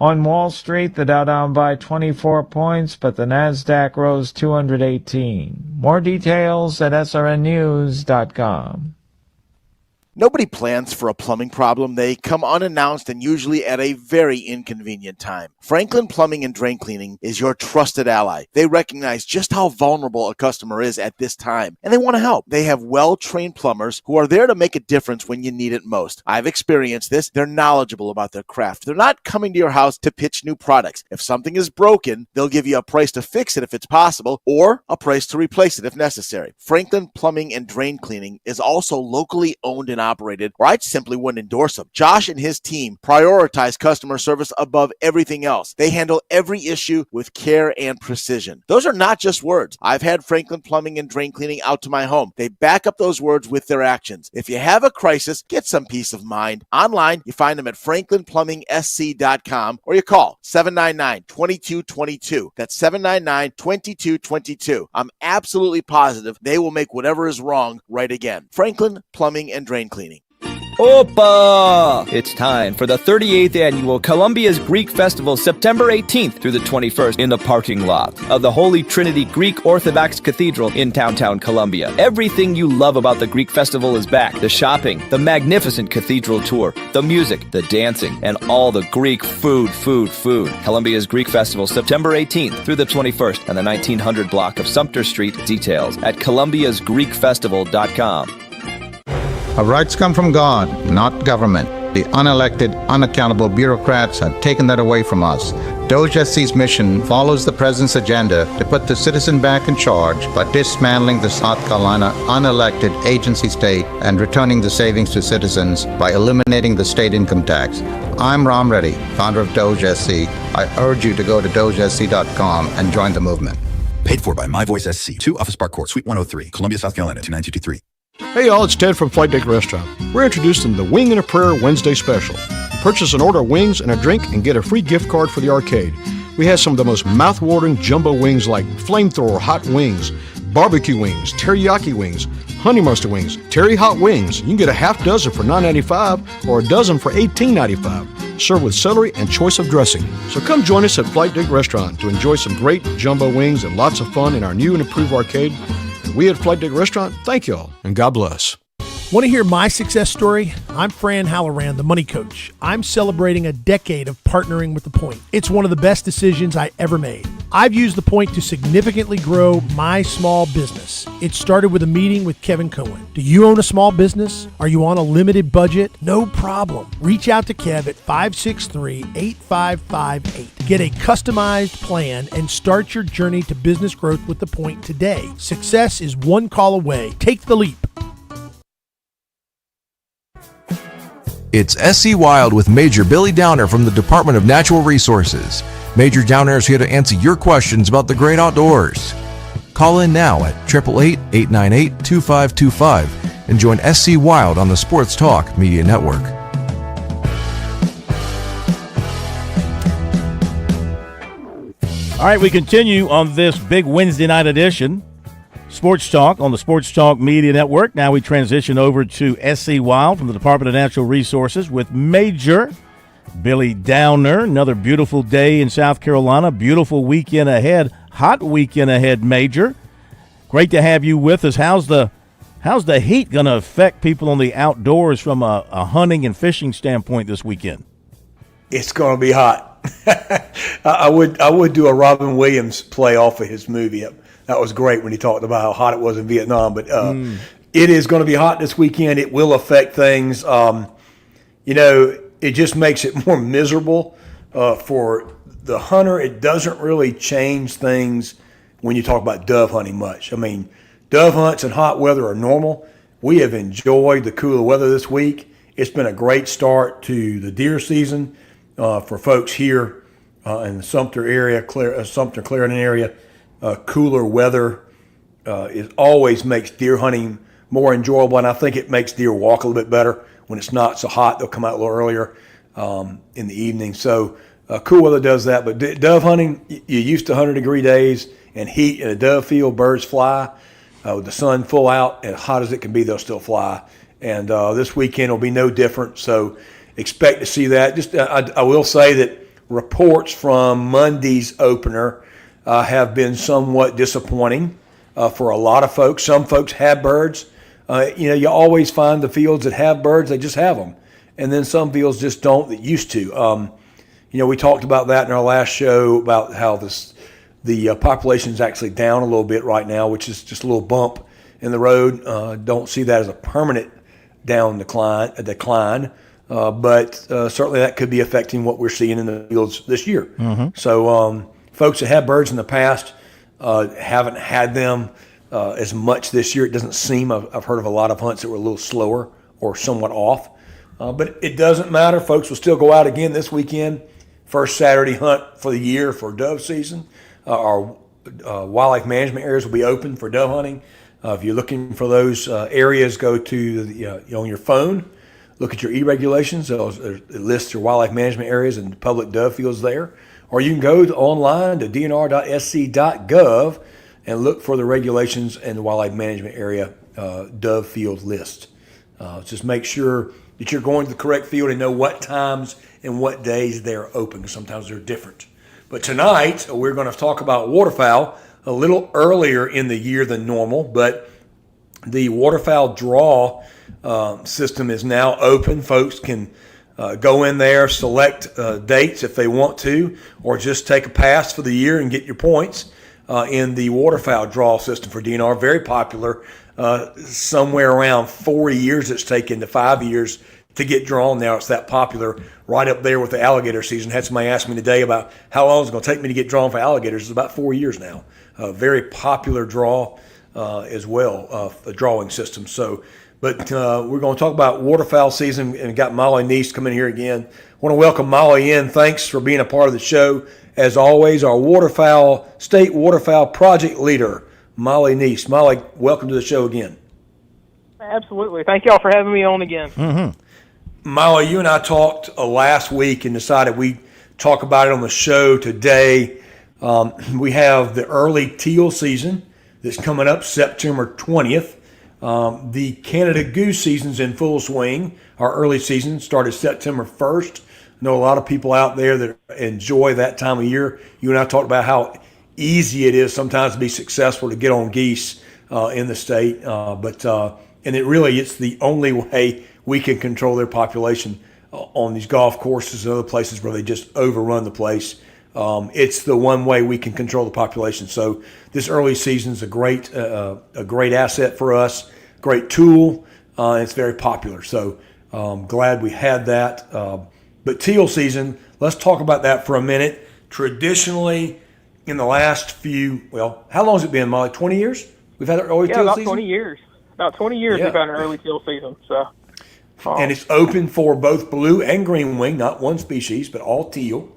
On Wall Street, the Dow down by 24 points, but the Nasdaq rose 218. More details at srnnews.com. Nobody plans for a plumbing problem. They come unannounced and usually at a very inconvenient time. Franklin Plumbing and Drain Cleaning is your trusted ally. They recognize just how vulnerable a customer is at this time, and they want to help. They have well-trained plumbers who are there to make a difference when you need it most. I've experienced this. They're knowledgeable about their craft. They're not coming to your house to pitch new products. If something is broken, they'll give you a price to fix it if it's possible, or a price to replace it if necessary. Franklin Plumbing and Drain Cleaning is also locally owned and operated, or I simply wouldn't endorse them. Josh and his team prioritize customer service above everything else. They handle every issue with care and precision. Those are not just words. I've had Franklin Plumbing and Drain Cleaning out to my home. They back up those words with their actions. If you have a crisis, get some peace of mind. Online, you find them at franklinplumbing.sc.com, or you call 799-2222. That's 799-2222. I'm absolutely positive they will make whatever is wrong right again. Franklin Plumbing and Drain Cleaning. Opa! It's time for the 38th Annual Columbia's Greek Festival, September 18th through the 21st in the parking lot of the Holy Trinity Greek Orthodox Cathedral in downtown Columbia. Everything you love about the Greek Festival is back. The shopping, the magnificent cathedral tour, the music, the dancing, and all the Greek food. Columbia's Greek Festival, September 18th through the 21st on the 1900 block of Sumter Street. Details at columbiasgreekfestival.com. Our rights come from God, not government. The unelected, unaccountable bureaucrats have taken that away from us. Doge SC's mission follows the president's agenda to put the citizen back in charge by dismantling the South Carolina unelected agency state and returning the savings to citizens by eliminating the state income tax. I'm Ram Reddy, founder of Doge SC. I urge you to go to dogesc.com and join the movement. Paid for by My Voice SC, 2 Office Park Court, Suite 103, Columbia, South Carolina, 29223. Hey y'all, it's Ted from Flight Deck Restaurant. We're introducing the Wing and a Prayer Wednesday special. Purchase an order of wings and a drink and get a free gift card for the arcade. We have some of the most mouth-watering jumbo wings like flamethrower hot wings, barbecue wings, teriyaki wings, honey mustard wings, terry hot wings. You can get a half dozen for $9.95 or a dozen for $18.95. Served with celery and choice of dressing. So come join us at Flight Deck Restaurant to enjoy some great jumbo wings and lots of fun in our new and improved arcade. And we at Flight Deck Restaurant thank y'all, and God bless. Want to hear my success story? I'm Fran Halloran, the money coach. I'm celebrating a decade of partnering with The Point. It's one of the best decisions I ever made. I've used The Point to significantly grow my small business. It started with a meeting with Kevin Cohen. Do you own a small business? Are you on a limited budget? No problem. Reach out to Kev at 563-8558. Get a customized plan and start your journey to business growth with The Point today. Success is one call away. Take the leap. It's SC Wild with Major Billy Downer from the Department of Natural Resources. Major Downer is here to answer your questions about the great outdoors. Call in now at 888-898-2525 and join SC Wild on the Sports Talk Media Network. All right, we continue on this big Wednesday night edition. Sports Talk on the Sports Talk Media Network. Now we transition over to SC Wild from the Department of Natural Resources with Major Billy Downer. Another beautiful day in South Carolina. Beautiful weekend ahead. Hot weekend ahead, Major. Great to have you with us. How's the heat going to affect people on the outdoors from a hunting and fishing standpoint this weekend? It's going to be hot. I would do a Robin Williams play off of his movie. That was great when he talked about how hot it was in Vietnam. But it is going to be hot this weekend. It will affect things. It just makes it more miserable for the hunter. It doesn't really change things when you talk about dove hunting much. I mean, dove hunts in hot weather are normal. We have enjoyed the cooler weather this week. It's been a great start to the deer season for folks here in the Sumter area, Sumter Clarendon area. Cooler weather always makes deer hunting more enjoyable, and I think it makes deer walk a little bit better when it's not so hot. They'll come out a little earlier in the evening. So cool weather does that. But dove hunting, you're used to 100-degree days and heat in a dove field. Birds fly. With the sun full out and hot as it can be, they'll still fly. And this weekend will be no different. So expect to see that. Just I will say that reports from Monday's opener have been somewhat disappointing for a lot of folks. Some folks have birds. You always find the fields that have birds, they just have them. And then some fields just don't that used to. We talked about that in our last show about how the population is actually down a little bit right now, which is just a little bump in the road. Don't see that as a permanent decline. But certainly that could be affecting what we're seeing in the fields this year. Mm-hmm. So folks that have birds in the past haven't had them as much this year. It doesn't seem. I've heard of a lot of hunts that were a little slower or somewhat off. But it doesn't matter. Folks will still go out again this weekend. First Saturday hunt for the year for dove season. Our wildlife management areas will be open for dove hunting. If you're looking for those areas, go to on your phone. Look at your e-regulations. It lists your wildlife management areas and public dove fields there. Or you can go online to dnr.sc.gov and look for the regulations and the wildlife management area dove field list. Just make sure that you're going to the correct field and know what times and what days they're open, because sometimes they're different. But tonight, we're going to talk about waterfowl a little earlier in the year than normal, but the waterfowl draw system is now open. Folks can go in there, select dates if they want to, or just take a pass for the year and get your points in the waterfowl draw system for DNR. Very popular. Somewhere around 4 years it's taken to 5 years to get drawn now. It's that popular, right up there with the alligator season. Had somebody ask me today about how long it's going to take me to get drawn for alligators. It's about 4 years now. Very popular draw as well, the drawing system. But we're going to talk about waterfowl season, and got Molly Neese coming here again. I want to welcome Molly in. Thanks for being a part of the show. As always, our state waterfowl project leader, Molly Neese. Molly, welcome to the show again. Absolutely. Thank y'all for having me on again. Mm-hmm. Molly, you and I talked last week and decided we talk about it on the show today. We have the early teal season that's coming up September 20th. The Canada Goose season's in full swing. Our early season started September 1st. I know a lot of people out there that enjoy that time of year. You and I talked about how easy it is sometimes to be successful to get on geese in the state, and it's the only way we can control their population on these golf courses and other places where they just overrun the place. It's the one way we can control the population. So this early season is a great asset for us, great tool, and it's very popular. So glad we had that. But teal season, let's talk about that for a minute. Traditionally, in the last how long has it been, Molly? 20 years? We've had an early teal about season? 20 years. About 20 years we've had an early teal season. So, and it's open for both blue and green wing, not one species, but all teal.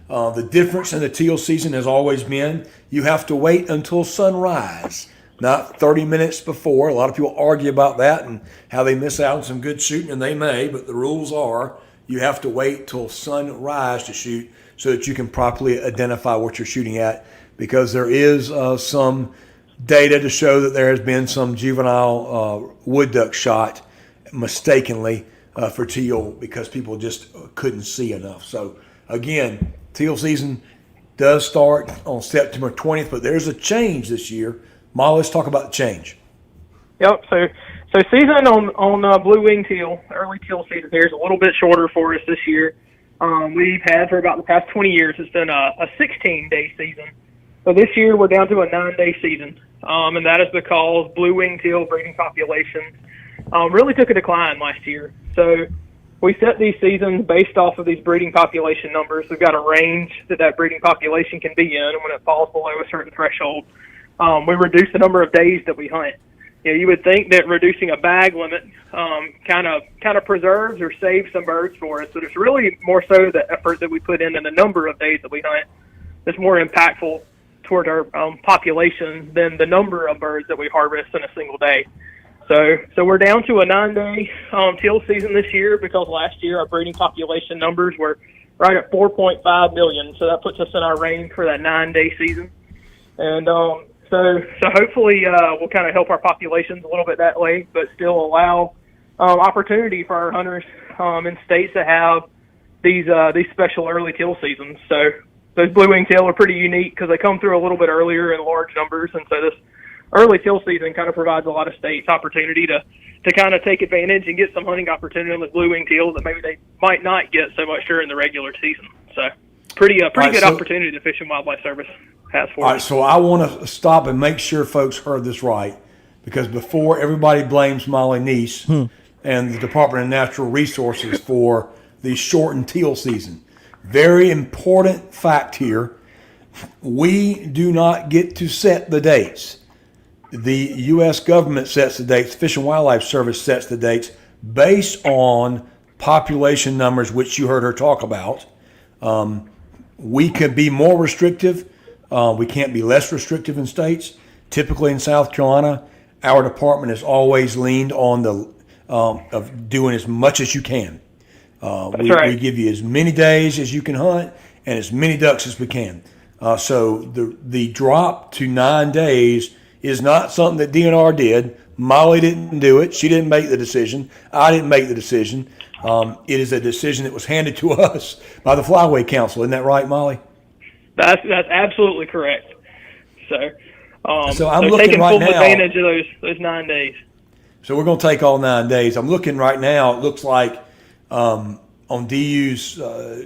The difference in the teal season has always been you have to wait until sunrise, not 30 minutes before. A lot of people argue about that and how they miss out on some good shooting, and they may, but the rules are you have to wait till sunrise to shoot so that you can properly identify what you're shooting at, because there is some data to show that there has been some juvenile wood duck shot mistakenly for teal because people just couldn't see enough. So again, teal season does start on September 20th, but there's a change this year. Ma, let's talk about the change. Yep. So season on blue wing teal, early teal season here is a little bit shorter for us this year. We've had for about the past 20 years, it's been a 16-day season. So this year we're down to a 9-day season, and that is because blue wing teal breeding populations really took a decline last year. So we set these seasons based off of these breeding population numbers. We've got a range that breeding population can be in, and when it falls below a certain threshold, we reduce the number of days that we hunt. You would think that reducing a bag limit kind of preserves or saves some birds for us, but it's really more so the effort that we put in and the number of days that we hunt that's more impactful toward our population than the number of birds that we harvest in a single day. So we're down to a 9-day teal season this year because last year our breeding population numbers were right at 4.5 million. So that puts us in our range for that 9-day season. And so hopefully we'll kind of help our populations a little bit that way, but still allow opportunity for our hunters in states that have these special early teal seasons. So those blue-winged teal are pretty unique because they come through a little bit earlier in large numbers, and so this early teal season kind of provides a lot of states opportunity to kind of take advantage and get some hunting opportunity with blue-winged teal that maybe they might not get so much during the regular season. So pretty good opportunity the Fish and Wildlife Service has for us. All right, so I want to stop and make sure folks heard this right, because before everybody blames Molly Neese and the Department of Natural Resources for the shortened teal season, very important fact here, we do not get to set the dates. The U.S. government sets the dates. Fish and Wildlife Service sets the dates based on population numbers, which you heard her talk about. We could be more restrictive. We can't be less restrictive in states. Typically in South Carolina, our department has always leaned on the of doing as much as you can. We give you as many days as you can hunt and as many ducks as we can. So the drop to 9 days is not something that DNR did. Molly didn't do it. She didn't make the decision. I didn't make the decision. It is a decision that was handed to us by the Flyway Council. Isn't that right, Molly? That's absolutely correct. So I'm looking taking right full now, advantage of those 9 days. So we're going to take all 9 days. I'm looking right now. It looks like on DU's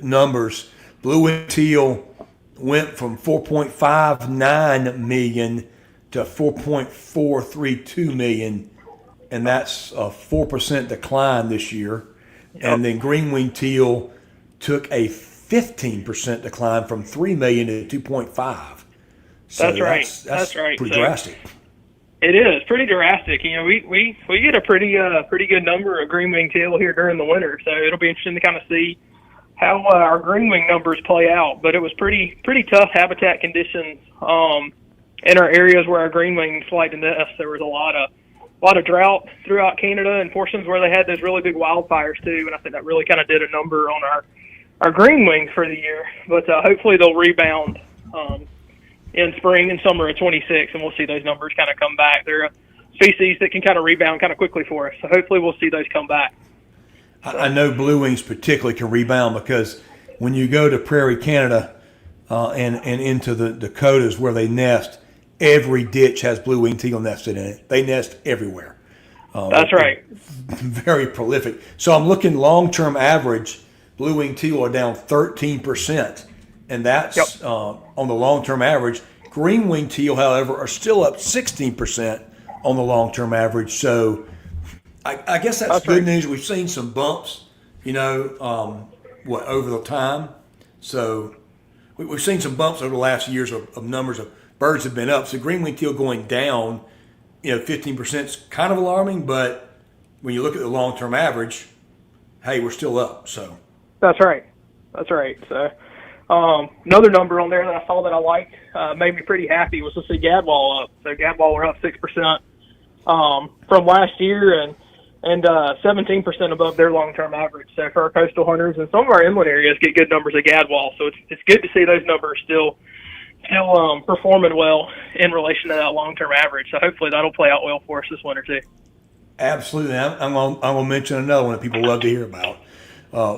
numbers, blue and teal went from 4.59 million to 4.432 million, and that's a 4% decline this year. Yep. And then green-winged teal took a 15% decline from 3 million to 2.5. So that's right. That's right. Pretty drastic. It is pretty drastic. You know, we get a pretty good number of green-winged teal here during the winter, so it'll be interesting to kind of see how our green-wing numbers play out. But it was pretty tough habitat conditions in our areas where our green-wings like to nest. There was a lot of drought throughout Canada and portions where they had those really big wildfires too, and I think that really kind of did a number on green wings for the year, but hopefully they'll rebound in spring and summer of 26, and we'll see those numbers kind of come back. They're a species that can kind of rebound kind of quickly for us, so hopefully we'll see those come back. I know blue wings particularly can rebound because when you go to Prairie, Canada, and into the Dakotas where they nest, every ditch has blue-winged teal nested in it. They nest everywhere. That's right. Very prolific. So I'm looking long-term average, blue-winged teal are down 13%, and that's on the long-term average. Green-winged teal, however, are still up 16% on the long-term average. So I guess that's good news. We've seen some bumps, over the time. So we've seen some bumps over the last years of numbers of birds have been up. So green-winged teal going down, 15% is kind of alarming, but when you look at the long-term average, hey, we're still up. So that's right. So another number on there that I saw that I liked, made me pretty happy, was to see gadwall up. So gadwall were up 6% from last year and 17% above their long-term average. So for our coastal hunters and some of our inland areas get good numbers of gadwall. So it's good to see those numbers still performing well in relation to that long-term average. So hopefully that'll play out well for us this winter too. Absolutely. I'm gonna mention another one that people love to hear about.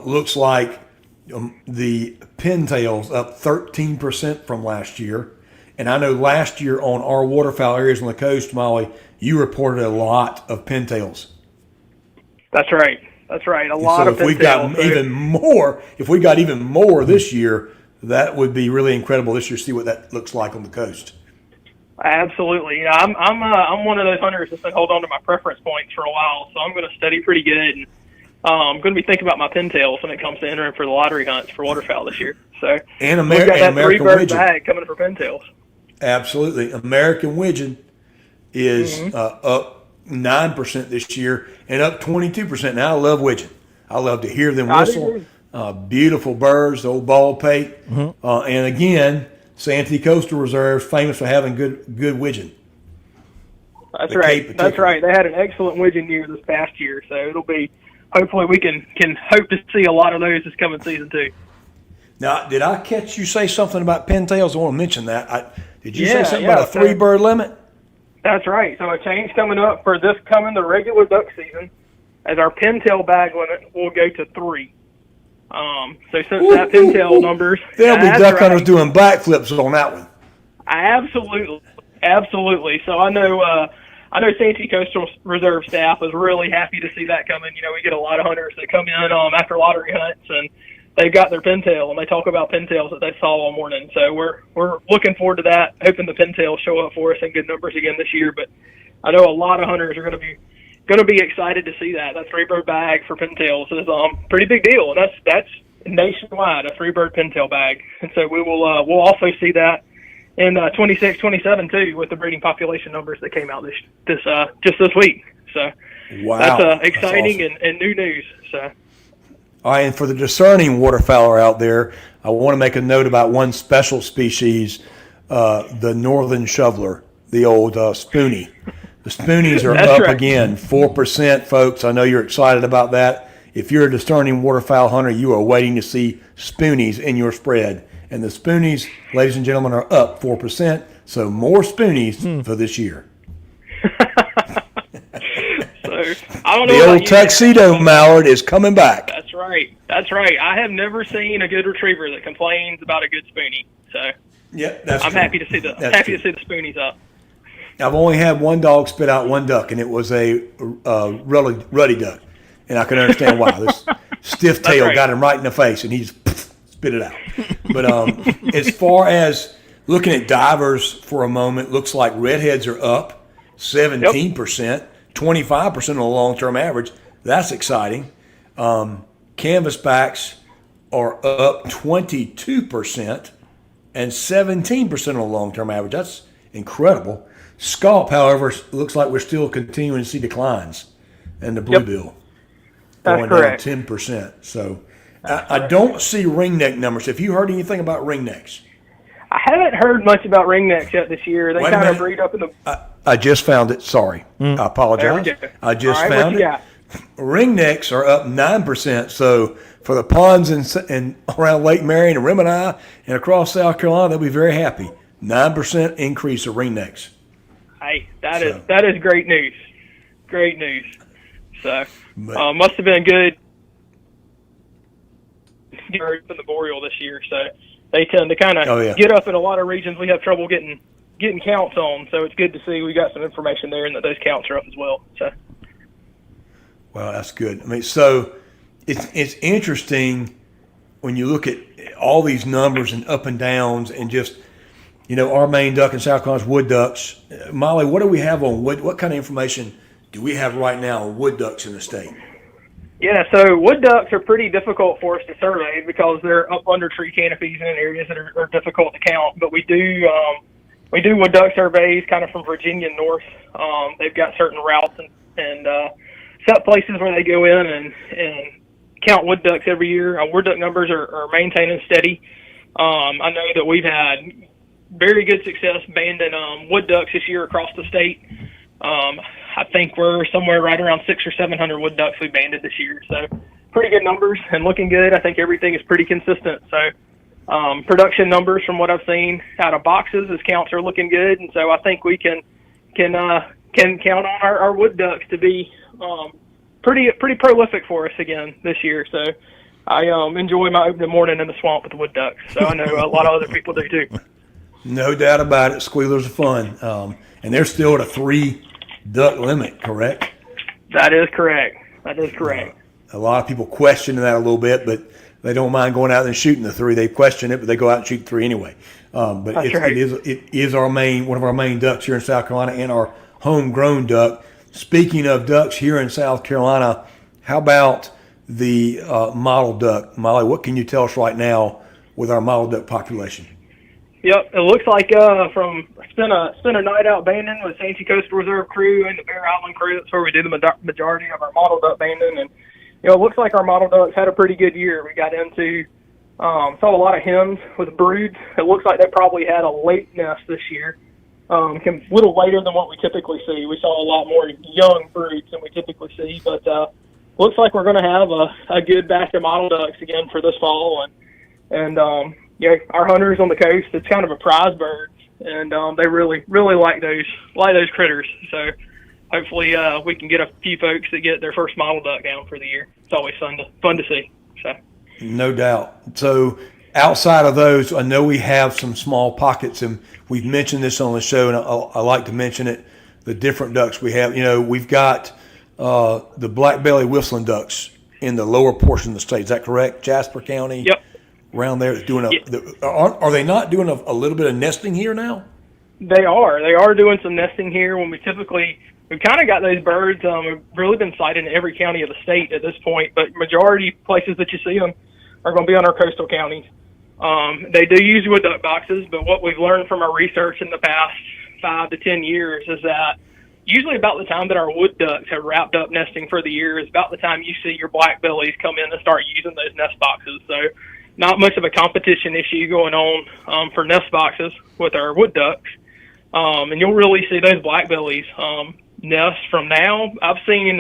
Looks like the pintails up 13% from last year. And I know last year on our waterfowl areas on the coast, Molly, you reported a lot of pintails. That's right. A lot of pintails. If we got even more this year, that would be really incredible this year to see what that looks like on the coast. Absolutely. I'm one of those hunters that's been holding on to my preference points for a while, so I'm going to study pretty good. And I'm going to be thinking about my pintails when it comes to entering for the lottery hunts for waterfowl this year. So we've got that American 3-bird widgeon bag coming for pintails. Absolutely. American widgeon is up 9% this year and up 22%. Now I love widgeon. I love to hear them whistle. Beautiful birds, the old bald pate. And again, Santee Coastal Reserve is famous for having good widgeon. That's right. They had an excellent widgeon year this past year, so it'll be, hopefully we can hope to see a lot of those this coming season too. Now, did I catch you say something about pintails? I want to mention that. Did you say something about a 3-bird limit? That's right. So a change coming up for this coming the regular duck season, as our pintail bag limit will go to 3. So since that pintail numbers, there'll be duck hunters doing backflips on that one. Absolutely. So I know Santee Coastal Reserve staff was really happy to see that coming. We get a lot of hunters that come in after lottery hunts, and they've got their pintail, and they talk about pintails that they saw all morning. So we're looking forward to that, hoping the pintails show up for us in good numbers again this year. But I know a lot of hunters are going to be excited to see that. That 3-bird bag for pintails is pretty big deal, and that's nationwide, a 3-bird pintail bag. And so we'll also see that in 26, 27 too, with the breeding population numbers that came out just this week. So that's exciting. That's awesome. and new news. So. All right, and for the discerning waterfowler out there, I want to make a note about one special species, the northern shoveler, the old spoonie. The spoonies are up again, 4%, folks. I know you're excited about that. If you're a discerning waterfowl hunter, you are waiting to see spoonies in your spread. And the spoonies, ladies and gentlemen, are up 4%, so more spoonies for this year. I don't know. The old tuxedo mallard is coming back. That's right. I have never seen a good retriever that complains about a good spoonie. So I'm happy to see the spoonies up. I've only had one dog spit out one duck, and it was a ruddy duck, and I can understand why. This stiff tail got him right in the face, and he spit it out. But as far as looking at divers for a moment, looks like redheads are up 17%. 25% on the long-term average. That's exciting. Canvasbacks are up 22% and 17% on the long-term average. That's incredible. Scaup, however, looks like we're still continuing to see declines in the bluebill. Going down 10%. So I don't see ringneck numbers. Have you heard anything about ringnecks? I haven't heard much about ringnecks yet this year. They kind of breed up in the... I just found it. Sorry. I apologize. I just found it. Ringnecks are up 9%. So for the ponds and around Lake Marion and Remini and across South Carolina, they'll be very happy. 9% increase of ringnecks. Hey, that is great news. Great news. So, must have been good from the Boreal this year. So they tend to kind of get up in a lot of regions we have trouble getting counts on. So it's good to see we got some information there and that those counts are up as well. So, well, that's good. I mean, so it's interesting when you look at all these numbers and up and downs and just, our main duck in South Carolina's wood ducks. Molly, what do we have on wood? What kind of information do we have right now on wood ducks in the state? Yeah, so wood ducks are pretty difficult for us to survey because they're up under tree canopies and in areas that are difficult to count. But we do wood duck surveys kind of from Virginia north. They've got certain routes and set places where they go in and count wood ducks every year. Our wood duck numbers are maintaining steady. I know that we've had very good success banding wood ducks this year across the state. I think we're somewhere right around 600 or 700 wood ducks we banded this year. So pretty good numbers and looking good. I think everything is pretty consistent. So production numbers from what I've seen out of boxes, as counts are looking good. And so I think we can count on our wood ducks to be pretty prolific for us again this year. So I enjoy my opening morning in the swamp with the wood ducks. So I know a lot of other people do too. No doubt about it. Squealers are fun. And they're still at a 3 duck limit, correct? That is correct. A lot of people question that a little bit, but they don't mind going out and shooting the 3. They question it, but they go out and shoot 3 anyway. But it is one of our main ducks here in South Carolina and our homegrown duck. Speaking of ducks here in South Carolina, how about the mottled duck? Molly, what can you tell us right now with our mottled duck population? Yep, it looks like spent a night out banding with Santy Coastal Reserve crew and the Bear Island crew. That's where we do the majority of our mottled duck banding, and it looks like our mottled ducks had a pretty good year. We got into saw a lot of hens with broods. It looks like they probably had a late nest this year, a little later than what we typically see. We saw a lot more young broods than we typically see, but looks like we're going to have a good batch of mottled ducks again for this fall, and our hunters on the coast, it's kind of a prize bird, and they really like those critters. So hopefully we can get a few folks that get their first mottled duck down for the year. It's always fun to see. So no doubt. So outside of those, I know we have some small pockets, and we've mentioned this on the show, and I like to mention it. The different ducks we have. We've got the black belly whistling ducks in the lower portion of the state. Is that correct? Jasper County. Yep. Around there doing are they not doing a little bit of nesting here now? They are doing some nesting here when we've kind of got those birds. We've really been sighted in every county of the state at this point, but majority places that you see them are going to be on our coastal counties. They do use wood duck boxes, but what we've learned from our research in the past 5 to 10 years is that usually about the time that our wood ducks have wrapped up nesting for the year is about the time you see your black bellies come in and start using those nest boxes. So not much of a competition issue going on for nest boxes with our wood ducks. And you'll really see those black bellies nest from now. I've seen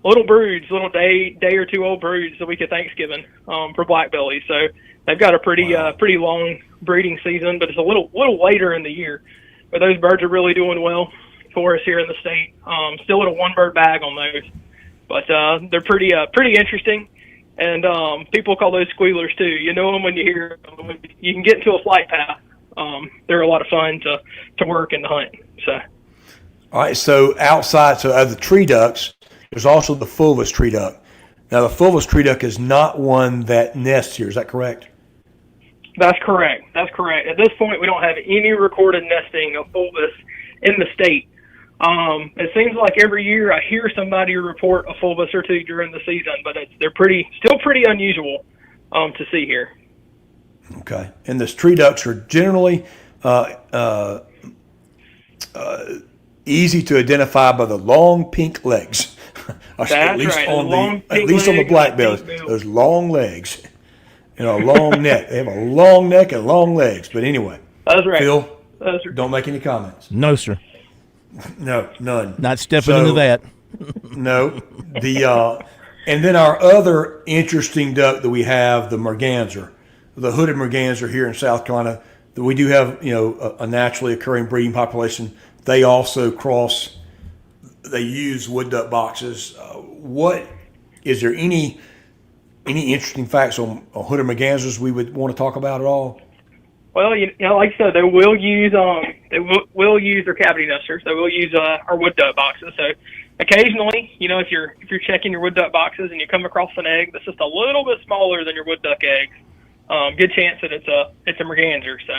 little broods, little day or 2 old broods the week of Thanksgiving for black bellies. So they've got a pretty long breeding season, but it's a little later in the year. But those birds are really doing well for us here in the state. Still at a 1 bird bag on those, but they're pretty interesting. And people call those squealers too. You know them when you hear them. You can get into a flight path. They're a lot of fun to work and to hunt. So, all right. So outside, of the tree ducks, there's also the fulvous tree duck. Now the fulvous tree duck is not one that nests here. Is that correct? That's correct. At this point, we don't have any recorded nesting of fulvous in the state. It seems like every year I hear somebody report a fulvous or 2 during the season, but they're still pretty unusual to see here. Okay, and the tree ducks are generally easy to identify by the long pink legs. At least on the black bellies, those long legs and a long neck. They have a long neck and long legs. But anyway, that's right. Phil, don't make any comments. No, sir. No, none. Not stepping into that. No. And then our other interesting duck that we have, the merganser, the hooded merganser here in South Carolina, that we do have, a naturally occurring breeding population. They also they use wood duck boxes. Is there any interesting facts on hooded mergansers we would want to talk about at all? Well, like I said, they will use their cavity nesters. They will use our wood duck boxes. So occasionally, if you're checking your wood duck boxes and you come across an egg that's just a little bit smaller than your wood duck eggs, good chance that it's a merganser. So,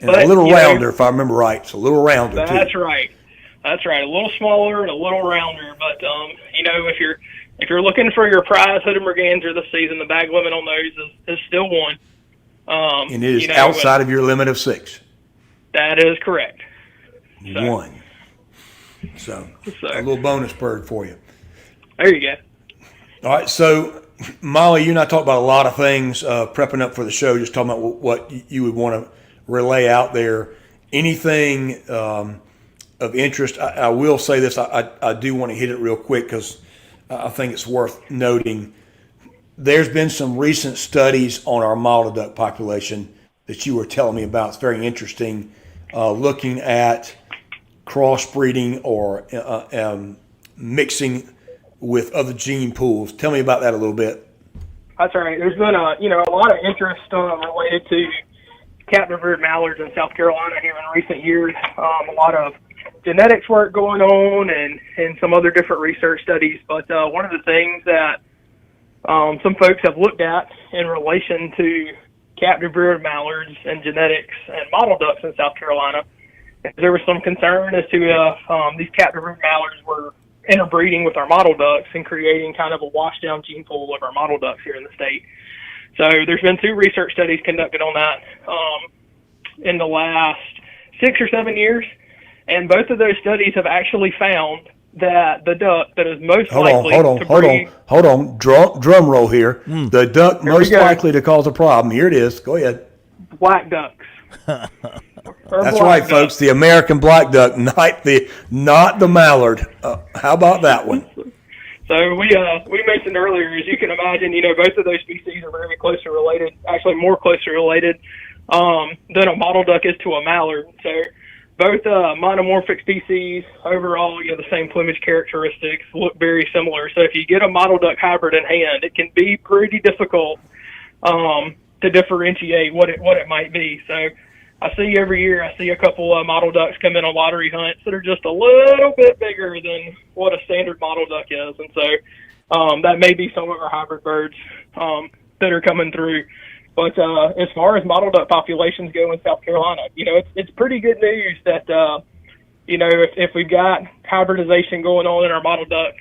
but a little rounder, if I remember right. It's a little rounder. That's too. right. That's right. A little smaller and a little rounder. But if you're looking for your prize hooded merganser this season, the bag limit on those is still 1. And it is outside of your limit of 6. That is correct. 1. So a little bonus bird for you. There you go. All right. So, Molly, you and I talked about a lot of things prepping up for the show, just talking about what you would want to relay out there. Anything of interest? I will say this. I do want to hit it real quick because I think it's worth noting. There's been some recent studies on our mottled duck population that you were telling me about. It's very interesting, looking at crossbreeding or mixing with other gene pools. Tell me about that a little bit. That's all right. There's been a lot of interest related to captive reared mallards in South Carolina here in recent years. A lot of genetics work going on and some other different research studies. But one of the things that some folks have looked at in relation to captive reared mallards and genetics and mottled ducks in South Carolina is there was some concern as to if these captive reared mallards were interbreeding with our mottled ducks and creating kind of a washed down gene pool of our mottled ducks here in the state. So there's been 2 research studies conducted on that in the last 6 or 7 years, and both of those studies have actually found that the duck that is most likely to breed... Hold on. Drum roll here. The duck most likely to cause a problem. Here it is. Go ahead. Black ducks. That's right, folks. The American black duck, not the mallard. How about that one? So we mentioned earlier, as you can imagine, both of those species are very closely related, actually more closely related than a mottled duck is to a mallard. So both monomorphic species, overall, the same plumage characteristics, look very similar. So if you get a mottled duck hybrid in hand, it can be pretty difficult to differentiate what it might be. So I see every year, a couple of mottled ducks come in on lottery hunts that are just a little bit bigger than what a standard mottled duck is. And so that may be some of our hybrid birds that are coming through. But as far as mottled duck populations go in South Carolina, it's pretty good news that, if we've got hybridization going on in our mottled ducks,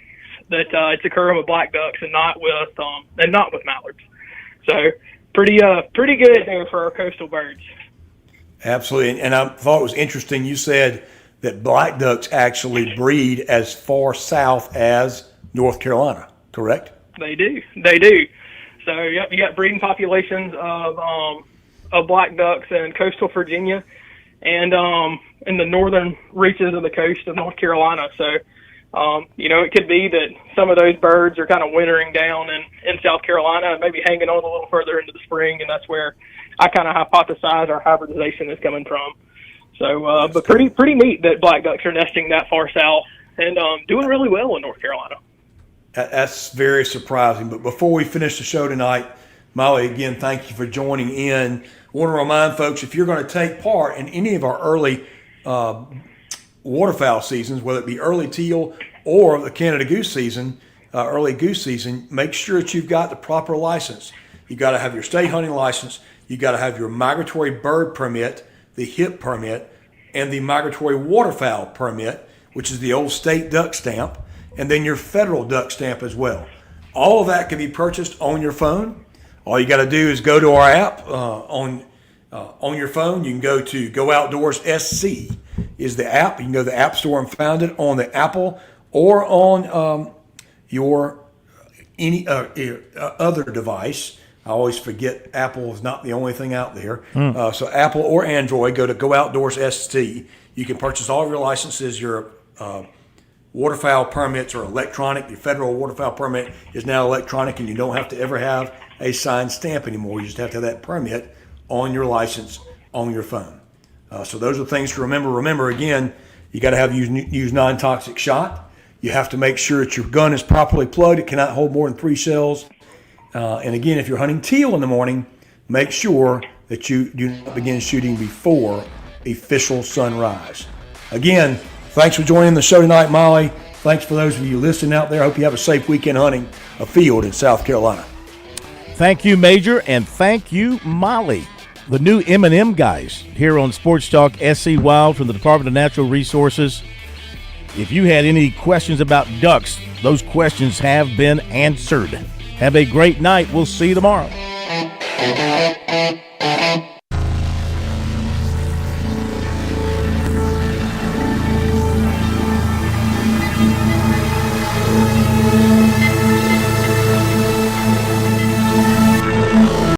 that it's occurring with black ducks and not with mallards. So pretty good there for our coastal birds. Absolutely. And I thought it was interesting you said that black ducks actually breed as far south as North Carolina, correct? They do. So you got breeding populations of black ducks in coastal Virginia and in the northern reaches of the coast of North Carolina. So, it could be that some of those birds are kind of wintering down in South Carolina and maybe hanging on a little further into the spring, and that's where I kind of hypothesize our hybridization is coming from. So, but pretty neat that black ducks are nesting that far south and doing really well in North Carolina. That's very surprising. But before we finish the show tonight, Molly, again, thank you for joining in. I want to remind folks, if you're going to take part in any of our early waterfowl seasons, whether it be early teal or the Canada goose season, early goose season, make sure that you've got the proper license. You got to have your state hunting license. You got to have your migratory bird permit, the HIP permit, and the migratory waterfowl permit, which is the old state duck stamp, and then your federal duck stamp as well. All of that can be purchased on your phone. All you got to do is go to our app on your phone. You can go to Go Outdoors SC is the app. You can go to the App Store and find it on the Apple or on your any other device. I always forget Apple is not the only thing out there. So Apple or Android, go to Go Outdoors SC. You can purchase all of your licenses, your Waterfowl permits are electronic. The federal waterfowl permit is now electronic, and you don't have to ever have a signed stamp anymore. You just have to have that permit on your license on your phone. So those are things to remember. Remember, again, you got to have use non-toxic shot. You have to make sure that your gun is properly plugged. It cannot hold more than 3 shells. And again, if you're hunting teal in the morning, make sure that you do not begin shooting before official sunrise. Again, thanks for joining the show tonight, Molly. Thanks for those of you listening out there. I hope you have a safe weekend hunting a field in South Carolina. Thank you, Major, and thank you, Molly. The new M&M guys here on Sports Talk SC Wild from the Department of Natural Resources. If you had any questions about ducks, those questions have been answered. Have a great night. We'll see you tomorrow.